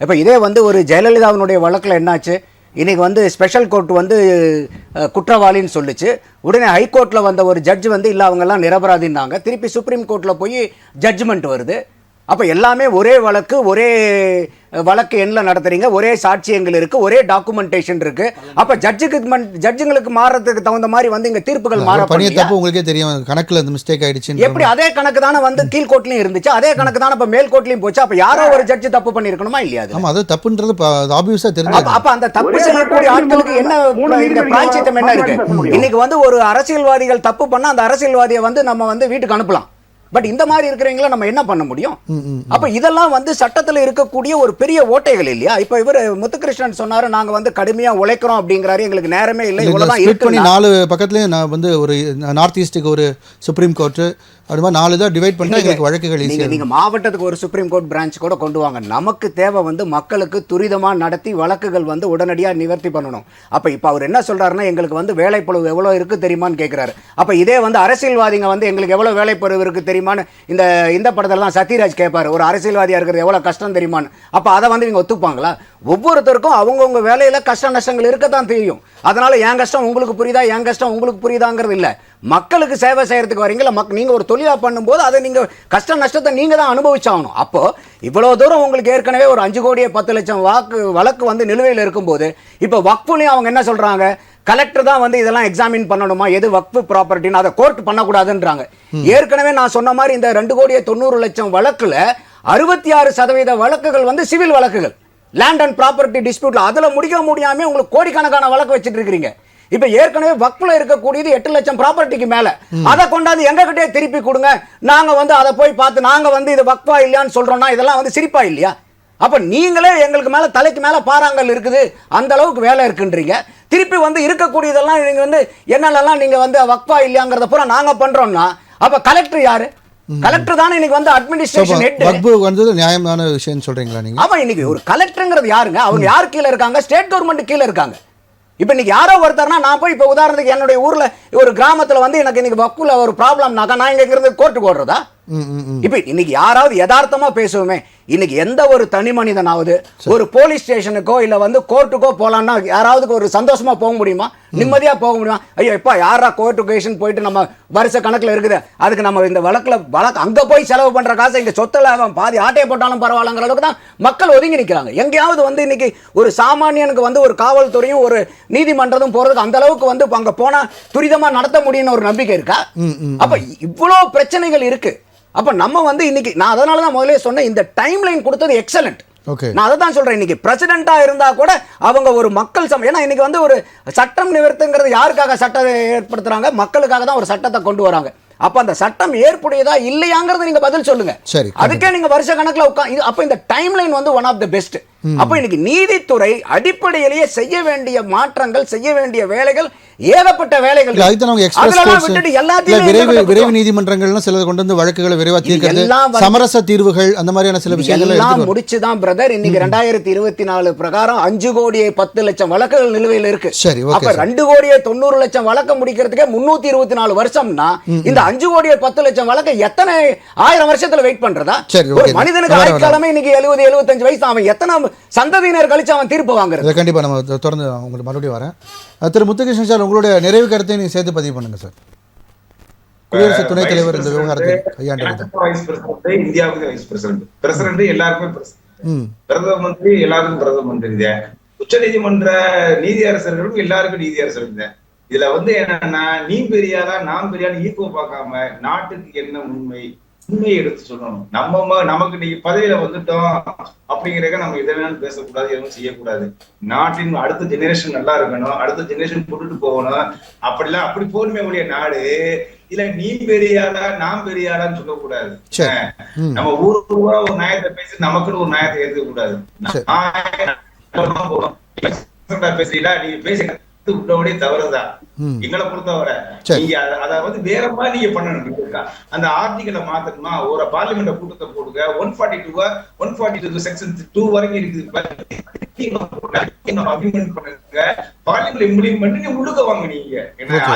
இப்போ இதே வந்து ஒரு ஜெயலலிதாவினுடைய வழக்கில் என்னாச்சு? இன்றைக்கி வந்து ஸ்பெஷல் கோர்ட் வந்து குற்றவாளின்னு சொல்லிச்சு. உடனே ஹைகோர்ட்டில் வந்த ஒரு ஜட்ஜ் வந்து இல்லை அவங்கெல்லாம் நிரபராதின்னாங்க. திருப்பி சுப்ரீம் கோர்ட்டில் போய் ஜட்ஜ்மெண்ட் வருது. அப்போ எல்லாமே ஒரே வழக்கு எண்ணில் நடத்துறீங்க, ஒரே சாட்சியங்கள் இருக்குது, ஒரே டாக்குமெண்டேஷன் இருக்குது. அப்போ ஜட்ஜுங்களுக்கு மாறுறதுக்கு தகுந்த மாதிரி வந்து இங்கே தீர்ப்புகள் மாற தப்பு உங்களுக்கே தெரியும், கணக்கில் அந்த மிஸ்டேக் ஆயிடுச்சு. எப்படி அதே கணக்கு தானே வந்து கீழ்கோர்ட்லையும் இருந்துச்சு, அதே கணக்கு தானே இப்போ மேல்கோர்ட்லையும் போச்சு. அப்போ யாரோ ஒரு ஜட்ஜ் தப்பு பண்ணியிருக்கணுமா இல்லையா? ஆமாம், அது தப்புன்றது ஆப்வியஸாக தெரிஞ்சது. அப்போ அந்த தப்பு செய்யக்கூடிய ஆட்களுக்கு என்ன இந்த பிராயச்சித்தம் என்ன இருக்கு? இன்னைக்கு வந்து ஒரு அரசியல்வாதிகள் தப்பு பண்ணா அந்த அரசியல்வாதியை வந்து நம்ம வந்து வீட்டுக்கு அனுப்பலாம். பட் இந்த மாதிரி இருக்கிறவங்கள நம்ம என்ன பண்ண முடியும்? அப்ப இதெல்லாம் வந்து சட்டத்துல இருக்கக்கூடிய ஒரு பெரிய ஓட்டைகள் இல்லையா? இப்ப இவர் முத்துகிருஷ்ணன் சொன்னாரு, நாங்க வந்து கடுமையா உழைக்கிறோம் அப்படிங்கிறாரு, எங்களுக்கு நேரமே இல்லை, இவ்வளவுதான் இருக்கு. 4 பக்கத்துலயும் நான் வந்து ஒரு நார்த் ஈஸ்ட்டுக்கு ஒரு சுப்ரீம் கோர்ட், அது மாதிரி 4 தான் டிவைட் பண்ணா எங்களுக்கு வழக்குகள் ஈஸியா. நீங்க மாவட்டத்துக்கு ஒரு சுப்ரீம் கோர்ட் பிரான்ச் கூட கொண்டு வாங்க. நமக்கு தேவை வந்து மக்களுக்கு துரிதமா நடத்தி வழக்குகள் வந்து உடனடியா நிவர்த்தி பண்ணணும். அப்ப இப்ப அவர் என்ன சொல்றாருன்னா, எங்களுக்கு வந்து வேலைப்பளு எவ்வளவு இருக்கு தெரியுமான்னு கேட்கிறாரு. அப்ப இதே வந்து அரசியல்வாதிங்க வந்து எங்களுக்கு எவ்வளவு வேலைப்பளு இருக்கு தெரியுமான்னு இந்த படத்துல தான் சத்யராஜ் கேட்பாரு, ஒரு அரசியல்வாதியா இருக்கிறது எவ்வளவு கஷ்டம் தெரியுமான்னு. அப்ப அதை வந்து நீங்க ஒத்துப்பாங்களா? ஒவ்வொருத்தருக்கும் அவங்கவுங்க வேலையில கஷ்ட நஷ்டங்கள் இருக்கத்தான் தெரியும். அதனால என் கஷ்டம் உங்களுக்கு புரியுதா, என் கஷ்டம் உங்களுக்கு புரியுதாங்கிறது இல்ல. மக்களுக்கு சேவை செய்யறதுக்கு வரீங்களா, நீங்க ஒரு தொழிலா பண்ணும்போது அதை நீங்க கஷ்ட நஷ்டத்தை நீங்க தான் அனுபவிச்சாகணும். அப்போ இவ்வளவு தூரம் உங்களுக்கு ஏற்கனவே ஒரு 5 கோடியே 10 லட்சம் வழக்கு வந்து நிலுவையில் இருக்கும்போது இப்போ வக்ஃபுலையும் அவங்க என்ன சொல்றாங்க, கலெக்டர் தான் வந்து இதெல்லாம் எக்ஸாமின் பண்ணணுமா, எது வக்ஃபு ப்ராப்பர்ட்டின்னு அதை கோர்ட் பண்ணக்கூடாதுன்றாங்க. ஏற்கனவே நான் சொன்ன மாதிரி இந்த 2 கோடியே 90 லட்சம் வழக்குல 66% வழக்குகள் வந்து சிவில் வழக்குகள், லேண்ட் அண்ட் ப்ராப்பர்ட்டி டிஸ்பியூட்ல. அதுல முடிக்க முடியாம உங்களுக்கு கோடிக்கணக்கான வழக்கு வச்சுட்டு இருக்கிறீங்க. இப்ப ஏற்கனவே வக்ஃப்ல இருக்கக்கூடியது 8 லட்சம் ப்ராப்பர்ட்டிக்கு மேல. அதை கொண்டாந்து எங்க கிட்டே திருப்பி கொடுங்க, நாங்க வந்து அதை போய் பார்த்து நாங்க வந்து இது வக்ஃபா இல்லையான்னு சொல்றோம்னா இதெல்லாம் வந்து சிரிப்பா இல்லையா? அப்ப நீங்களே எங்களுக்கு மேல தலைக்கு மேல பாறாங்கல் இருக்குது, அந்த அளவுக்கு வேலை இருக்குன்றீங்க. திருப்பி வந்து இருக்கக்கூடியதெல்லாம் நீங்க வந்து என்னென்னலாம் நீங்க வந்து வக்ஃபா இல்லையாங்கிறத பூரா நாங்க பண்றோம்னா அப்ப கலெக்டர் யாரு? கலெக்டர் தானே இன்னைக்கு வந்து அட்மினிஸ்ட்ரேஷன் ஹெட். வக்ஃபு வந்து நியாயமான விஷயம் சொல்றீங்களா நீங்க? ஆமா, இன்னைக்கு ஒரு கலெக்டர்ங்கிறது யாருங்க? அவங்க யார் கீழே இருக்காங்க? ஸ்டேட் கவர்மெண்ட் கீழே இருக்காங்க. இப்போ இன்னைக்கு யாரோ ஒருத்தர்னா நான் போய் இப்போ உதாரணத்துக்கு என்னுடைய ஊர்ல ஒரு கிராமத்துல வந்து எனக்கு இன்னைக்கு வக்ஃபுல ஒரு ப்ராப்ளம்னாக்கா நான் இங்க இருந்து கோர்ட்டுக்கு ஓடுறதா? இப்ப இன்னைக்கு யாராவது யதார்த்தமா பேசுவோமே, இன்னைக்கு எந்த ஒரு தனி மனிதனாவது ஒரு போலீஸ் ஸ்டேஷனுக்கோ இல்ல வந்து கோர்ட்டுக்கோ போலான்னா யாராவது ஒரு சந்தோஷமா போக முடியுமா? நிம்மதியா போக முடியுமா? ஐயோ இப்ப யாரா கோர்ட்டு கேஷன் போயிட்டு நம்ம வருஷ கணக்குல இருக்குது, அதுக்கு நம்ம இந்த வழக்கு அங்க போய் செலவு பண்ற காசை இங்க சொத்துல பாதி ஆட்டையை போட்டாலும் பரவாயில்லங்கிற அளவுக்கு தான் மக்கள் ஒதுங்கி நிற்கிறாங்க. எங்கேயாவது வந்து இன்னைக்கு ஒரு சாமானியனுக்கு வந்து ஒரு காவல்துறையும் ஒரு நீதிமன்றமும் போறதுக்கு அந்த அளவுக்கு வந்து அங்க போனா துரிதமா நடத்த முடியும்னு ஒரு நம்பிக்கை இருக்கா? அப்ப இவ்வளவு பிரச்சனைகள் இருக்கு. அப்ப நம்ம வந்து இன்னைக்கு நான் அதனால தான் முதல்ல சொன்னேன், இந்த டைம் லைன் கொடுத்தது எக்ஸலண்ட். நான் அதை தான் சொல்றேன். இன்னைக்கு பிரசிடென்ட்டா இருந்தா கூட அவங்க ஒரு மக்கள் ஏன்னா இன்னைக்கு வந்து ஒரு சட்டம் நிவர்த்துங்கிறது யாருக்காக சட்டம் ஏற்படுத்துறாங்க? மக்களுக்காக தான் ஒரு சட்டத்தை கொண்டு வராங்க. அப்ப அந்த சட்டம் ஏற்புடையதா இல்லையாங்கிறது நீங்க பதில் சொல்லுங்க. அதுக்கே நீங்க வருஷ கணக்குல உட்காந்து அப்ப இந்த டைம் லைன் வந்து ஒன் ஆஃப் தி பெஸ்ட். அப்ப இன்னைக்கு நீதித்துறை அடிப்படையிலேயே செய்ய வேண்டிய மாற்றங்கள், செய்ய வேண்டிய வேலைகள் ஏகப்பட்ட வேலைகள். விரைவு நீதிமன்றங்கள்லாம் சிலது கொண்டு வந்து வழக்குகளை விரைவா தீர்க்கிறது, சமரச தீர்வுகள், அந்த மாதிரியான சில விஷயங்கள் எல்லாம் முடிச்சுதான் பிரதர். இன்னைக்கு 2024 பிரகாரம் 5,10,00,000 வழக்குகள் நிலுவையில் இருக்கு. அப்ப 2,90,00,000 வழக்கு முடிக்கிறதுக்கே 324 வருஷம்னா இந்த 5,10,00,000 வழக்கு எத்தனை 1000 வருஷத்துல வெயிட் பண்றதா? ஒரு மனிதனுக்கு ஆயுட்காலமே இன்னைக்கு 70-75 வயசு. அவன் எத்தனை சந்ததியினர் கழிச்சு அவன் தீர்ப்பு வாங்குறது? கண்டிப்பா நம்ம தொடர்ந்து உங்களுக்கு மறுபடியும் வரேன். திரு முத்துகிருஷ்ணன் சார், உங்களுடைய நிறைவு கருத்தை நீங்க சேர்த்து பதிவு பண்ணுங்க சார். குடியரசு துணைத் தலைவர் இந்த விவகாரத்தை கையாண்டு இந்தியாவுக்கு வைஸ் பிரசிடென்ட் எல்லாருக்குமே பிரதம மந்திரி எல்லாருக்கும் பிரதம மந்திரி, உச்ச நீதிமன்ற நீதியரசர்களுக்கும் எல்லாருக்கும் நீதியரசர்கள். இதுல வந்து என்னன்னா நீ பெரியாரா நான் பெரியாரு ஈக்குவ பார்க்காம நாட்டுக்கு என்ன உண்மையை எடுத்து சொல்லணும். நமக்கு நீங்க பதவியில வந்துட்டோம் அப்படிங்கிறக்க நம்ம எதை வேணாலும் பேசக்கூடாது, எதுவும் செய்யக்கூடாது. நாட்டின் அடுத்த ஜெனரேஷன் நல்லா இருக்கணும், அடுத்த ஜெனரேஷன் கொண்டுட்டு போகணும். அப்படி போகணுமே உடைய நாடு இல்ல நீ பெரியாளா நான் பெரியாளான்னு சொல்லக்கூடாது. நம்ம ஊருக்கு ஒரு நியாயத்தை பேசி நமக்குன்னு ஒரு நியாயத்தை எடுக்க கூடாது. பேசுறீங்களா நீங்க பேசுங்க விட்டபடியே தவறுதான். எங்களை பொறுத்தவரை நீங்க அத வந்து வேற மாதிரி நீங்க பண்ணணும். அந்த ஆர்டிகளை மாத்தணுமா, ஒரு பார்லிமெண்ட் கூட்டத்தை போடுங்க. 142 செக்ஷன் 2 வரைக்கும் இருக்குது. அக்ரிமெண்ட் பண்ணுங்க, பார்லிமெண்ட் இம்ப்ளிமெண்ட் பண்ணி உள்ளுக்க வாங்க நீங்க.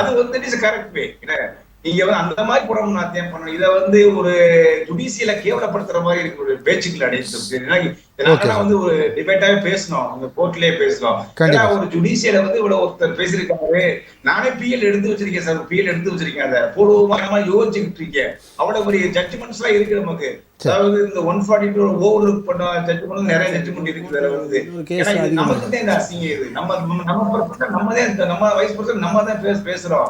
அது வந்து கரெக்ட் வே. நீங்க வந்து அந்த மாதிரி போடணும் பண்ணணும். இதை வந்து ஒரு ஜுடிஷியலை கேவலப்படுத்துற மாதிரி இருக்கு ஒரு பேச்சுக்கள் அடைந்து வந்து ஒரு டிபேட்டாவே பேசணும், உங்க கோர்ட்லயே பேசணும். ஒரு ஜுடிஷியலை வந்து இவ்வளவு ஒருத்தர் பேசிருக்காரு. நானே பிஎல் எடுத்து வச்சிருக்கேன் சார், பிஎல் எடுத்து வச்சிருக்கேன். அதை போடுவோமா யோசிச்சுக்கிட்டு இருக்கேன். அவ்வளவு பெரிய ஜட்ஜ்மெண்ட்ஸ் எல்லாம் இருக்கு நமக்கு. அதாவது இந்த 142 ஓவர் பண்ண ஜட்ஜ்மெண்ட் நிறைய ஜட்ஜ்மெண்ட் இருக்குது. வந்து நமக்கு தான் இந்த அசிங்கம். இது நம்ம வைஸ் பிரசிடென்ட் நம்ம தான் பேசுறோம்.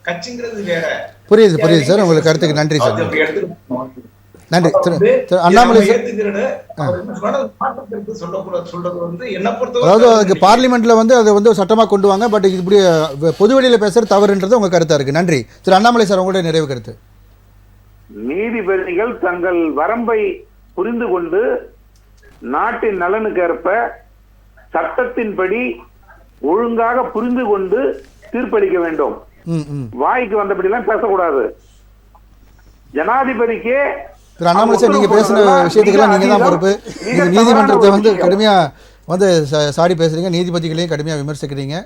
கட்சிங்கிறது வேற. புரியுது சார். உங்களுக்கு கருத்துக்கு நன்றி சார். நன்றி. அண்ணாமலை அதாவது அதுக்கு பார்லிமெண்ட்ல வந்து அதை வந்து சட்டமா கொண்டு வாங்க, பட் இப்படி பொதுவெளியில பேசுறது தவறுன்றது உங்க கருத்தா இருக்கு. நன்றி திரு அண்ணாமலை சார். உங்களுடைய நிறைவு கருத்து. நீதிபதிகள் தங்கள் வரம்பை புரிந்து கொண்டு நாட்டின் நலனுக்கேற்ப சட்டத்தின்படி ஒழுங்காக புரிந்து கொண்டு தீர்ப்பளிக்க வேண்டும். வாய்க்கு வந்தபடி எல்லாம் பேசக்கூடாது. ஜனாதிபதிக்கே அண்ணாமலை சார், நீங்க பேசின விஷயத்துக்கெல்லாம் நீங்க தான் பொறுப்பு. நீங்க நீதிமன்றத்தை வந்து கடுமையா வந்து சாடி பேசுறீங்க, நீதிபதிகளையும் கடுமையா விமர்சிக்கிறீங்க.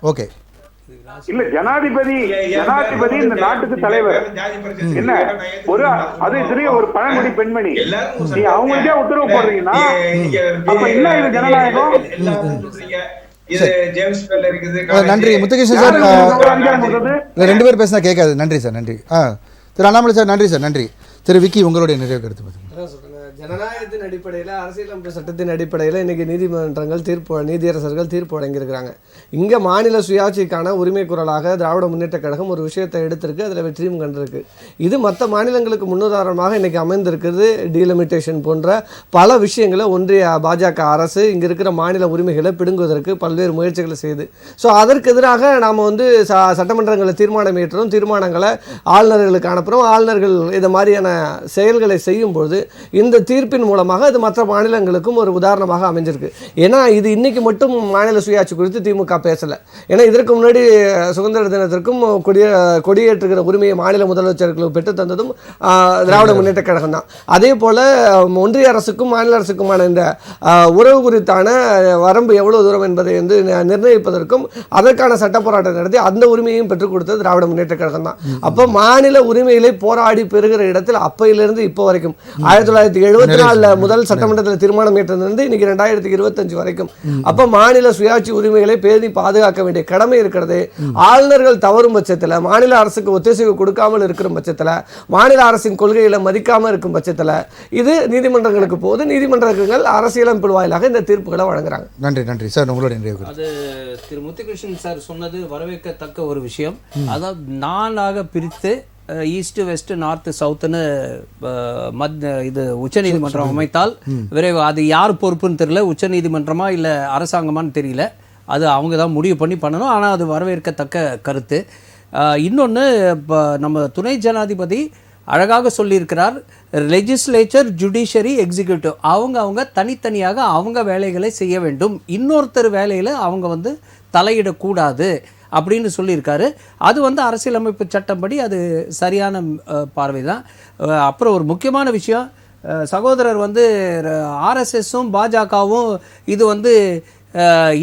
ஓகே. இல்ல ஜனாதிபதி இந்த நாட்டுக்கு தலைவர். என்ன ஒரு அது தெரிய ஒரு பழங்குடி பெண்மணி, நீ அவங்களுக்கே உத்தரவு போடுறீங்கன்னா அப்ப என்ன இது ஜனநாயகம்? நன்றி முத்துகிருஷ்ணன் சார். 2 பேர் பேசினா கேட்காது. நன்றி சார். நன்றி. திரு அண்ணாமலை சார் நன்றி சார். நன்றி. திரு விக்கி, உங்களுடைய நிறைவு கருத்து பார்த்தீங்கன்னா ஜனநாயகத்தின் அடிப்படையில், அரசியலமைப்பு சட்டத்தின் அடிப்படையில் இன்றைக்கி நீதிமன்றங்கள் நீதியரசர்கள் தீர்ப்பு வழங்கியிருக்கிறாங்க. இங்கே மாநில சுயாட்சிக்கான உரிமை குரலாக திராவிட முன்னேற்ற கழகம் ஒரு விஷயத்தை எடுத்திருக்கு, அதில் வெற்றியும் கண்டிருக்கு. இது மற்ற மாநிலங்களுக்கு முன்னுதாரணமாக இன்றைக்கி அமைந்திருக்கிறது. டீலிமிட்டேஷன் போன்ற பல விஷயங்களை ஒன்றிய பாஜக அரசு இங்கே இருக்கிற மாநில உரிமைகளை பிடுங்குவதற்கு பல்வேறு முயற்சிகளை செய்யுது. ஸோ அதற்கு எதிராக நாம் வந்து சட்டமன்றங்களை தீர்மானம் ஏற்றோம், தீர்மானங்களை ஆளுநர்களுக்கு அனுப்புகிறோம். ஆளுநர்கள் இது மாதிரியான செயல்களை செய்யும்போது இந்த தீர்ப்பின் மூலமாக அது மற்ற மாநிலங்களுக்கும் ஒரு உதாரணமாக அமைஞ்சிருக்கு. ஏன்னா இது இன்னைக்கு மட்டும் மாநில சுயாட்சி குறித்து திமுக பேசலை. ஏன்னா இதற்கு முன்னாடி சுதந்திர தினத்திற்கும் கொடியேற்றுகிற உரிமையை மாநில முதலமைச்சர்களுக்கு பெற்று தந்ததும் திராவிட முன்னேற்ற கழகம் தான். அதே போல் ஒன்றிய அரசுக்கும் மாநில அரசுக்குமான இந்த உறவு குறித்தான வரம்பு எவ்வளோ தூரம் என்பதை வந்து நிர்ணயிப்பதற்கும் அதற்கான சட்ட போராட்டம் நடத்தி அந்த உரிமையையும் பெற்றுக் கொடுத்தது திராவிட முன்னேற்ற கழகம் தான். அப்போ மாநில உரிமைகளை போராடி பெறுகிற இடத்தில் அப்பையிலிருந்து இப்போ வரைக்கும் 1974 முதல் சட்டமன்றத்தில் தீர்மானம் ஏற்றிருந்து இன்னைக்கு 2025 வரைக்கும் அப்ப மாநில சுயாட்சி உரிமைகளை பேணி பாதுகாக்க வேண்டிய கடமை இருக்கிறது. ஆளுநர்கள் தவறும் பட்சத்தில், மாநில அரசுக்கு ஒத்திசைவு கொடுக்காமல் இருக்கிற பட்சத்தில், மாநில அரசின் கொள்கைகளை மதிக்காமல் இருக்கும் பட்சத்தில் இது நீதிமன்றங்களுக்கு போது நீதிமன்றங்கள் அரசியலமைப்பு வாயிலாக இந்த தீர்ப்புகளை வழங்குறாங்க. நன்றி நன்றி சார், உங்களுடைய நிறைவு. அது திரு முத்துகிருஷ்ணன் சார் சொன்னது வரவேற்கத்தக்க ஒரு விஷயம். அதாவது நாளாக பிரித்து ஈஸ்ட் வெஸ்ட் நார்த் சவுத்துன்னு இது உச்சநீதிமன்றம் அமைத்தால் விரைவு அது யார் பொறுப்புன்னு தெரியல, உச்சநீதிமன்றமா இல்லை அரசாங்கமான்னு தெரியல, அது அவங்க தான் முடிவு பண்ணணும். ஆனால் அது வரவேற்கத்தக்க கருத்து. இன்னொன்று, இப்போ நம்ம துணை ஜனாதிபதி அழகாக சொல்லியிருக்கிறார், லெஜிஸ்லேச்சர், ஜுடிஷரி, எக்ஸிக்யூட்டிவ் அவங்க தனித்தனியாக அவங்க வேலைகளை செய்ய வேண்டும், இன்னொருத்தர் வேலையில் அவங்க வந்து தலையிடக்கூடாது அப்படின்னு சொல்லியிருக்காரு. அது வந்து அரசியலமைப்பு சட்டம்படி அது சரியான பார்வை தான். அப்புறம் ஒரு முக்கியமான விஷயம், சகோதரர் வந்து ஆர்எஸ்எஸும் பாஜகவும் இது வந்து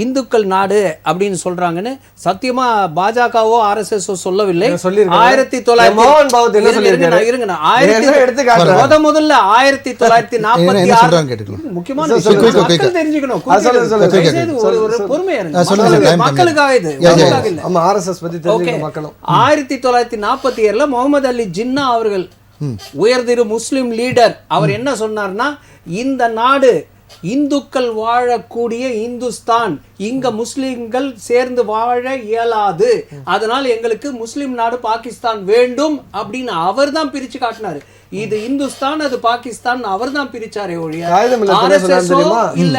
இந்துக்கள் நாடு அப்படின்னு சொல்றாங்கன்னு சத்தியமா பாஜகவோ ஆர்எஸ்எஸ் சொல்லவில்லை. 1946 முக்கியமான தெரிஞ்சுக்கணும், பொறுமையா மக்களுக்காக இது 1947 முகமது அலி ஜின்னா அவர்கள் உயர்திரு முஸ்லிம் லீடர் அவர் என்ன சொன்னார்னா, இந்த நாடு இந்துக்கள் வாழக்கூடிய இந்துஸ்தான், இங்க முஸ்லிம்கள் சேர்ந்து வாழ இயலாது, அதனால் எங்களுக்கு முஸ்லிம் நாடு பாகிஸ்தான் வேண்டும் அப்படின்னு அவர் தான் பிரிச்சு காட்டினாரு. இது இந்துஸ்தான், அது பாகிஸ்தான் அவர் தான் பிரிச்சாரே ஒழிய இல்ல.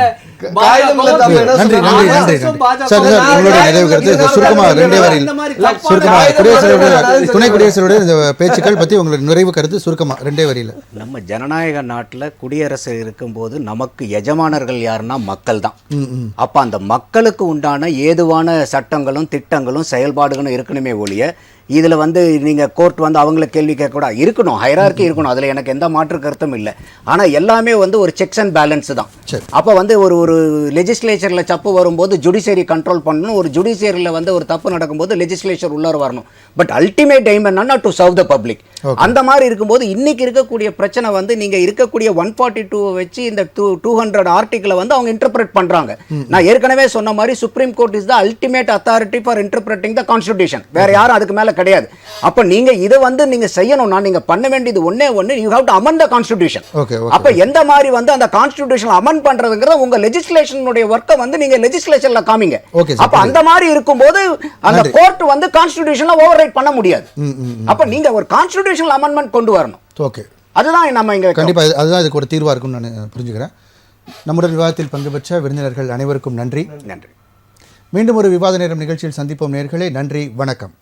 துணை குடியரசுடைய இந்த பேச்சுக்கள் பத்தி உங்களுக்கு நிறைவு கருத்து சுருக்கமா 2 வரியில. நம்ம ஜனநாயக நாட்டில் குடியரசு இருக்கும்போது நமக்கு எஜமானர்கள் யாருன்னா மக்கள் தான். அப்ப அந்த மக்களுக்கு உண்டான ஏதுவான சட்டங்களும் திட்டங்களும் செயல்பாடுகளும் இருக்கணுமே ஒழிய இதுல வந்து நீங்க கோர்ட் வந்து அவங்கள கேள்வி கேட்க கூட இருக்கணும், ஹைரார்கி இருக்கணும், அதுல எனக்கு எந்த மாற்று கருத்தும் இல்லை. ஆனா எல்லாமே வந்து ஒரு செக்ஸ் அண்ட் பேலன்ஸ் தான். அப்ப வந்து ஒரு லெஜிஸ்லேச்சர்ல தப்பு வரும்போது ஜுடிஷியரி கண்ட்ரோல் பண்ணணும், ஒரு ஜுடிஷியரியில் வந்து ஒரு தப்பு நடக்கும்போது லெஜிஸ்லேச்சர் உள்ளார வரணும். பட் அல்டிமேட் எய்ம் என்னன்னா டு சர்வ் த பப்ளிக். அந்த மாதிரி இருக்கும்போது இன்னைக்கு இருக்கக்கூடிய பிரச்சனை வந்து நீங்க இருக்கக்கூடிய 142 வச்சு இந்த 200 ஆர்டிகிளை வந்து அவங்க இன்டர்பிரேட் பண்றாங்க. நான் ஏற்கனவே சொன்ன மாதிரி supreme court is the ultimate authority for interpreting the constitution. வேற யாரும் அதுக்கு மேல கிடையாது. அப்ப நீங்க இதை வந்து நீங்க செய்யணும்னா நீங்க பண்ண வேண்டியது ஒண்ணே you have to amend the constitution. அப்ப எந்த மாதிரி வந்து அந்த கான்ஸ்டிடியூஷன் அமெண்ட் பண்றதுங்கறது உங்க லெஜிஸ்லேஷனுடைய வர்க்கை வந்து நீங்க லெஜிஸ்லேச்சர்ல காமிங்க. அப்ப அந்த மாதிரி இருக்கும்போது அந்த கோர்ட் வந்து கான்ஸ்டிடியூஷன்ல ஓவர்ரைட் பண்ண முடியாது. அப்ப நீங்க ஒரு கான்ஸ்டிடியூஷனல் அமெண்ட்மென்ட் கொண்டு வரணும். ஓகே, அதுதான் நம்ம இங்க கண்டிப்பா அதுதான் இதுக்கு ஒரு தீர்வா இருக்கும்னு நான் புரிஞ்சுக்கிறேன். நம்முடைய விவாதத்தில் பங்கு பெற்ற விருந்தினர்கள் அனைவருக்கும் நன்றி. நன்றி. மீண்டும் ஒரு விவாத நேரம் நிகழ்ச்சியில் சந்திப்போம் நேயர்களே. நன்றி, வணக்கம்.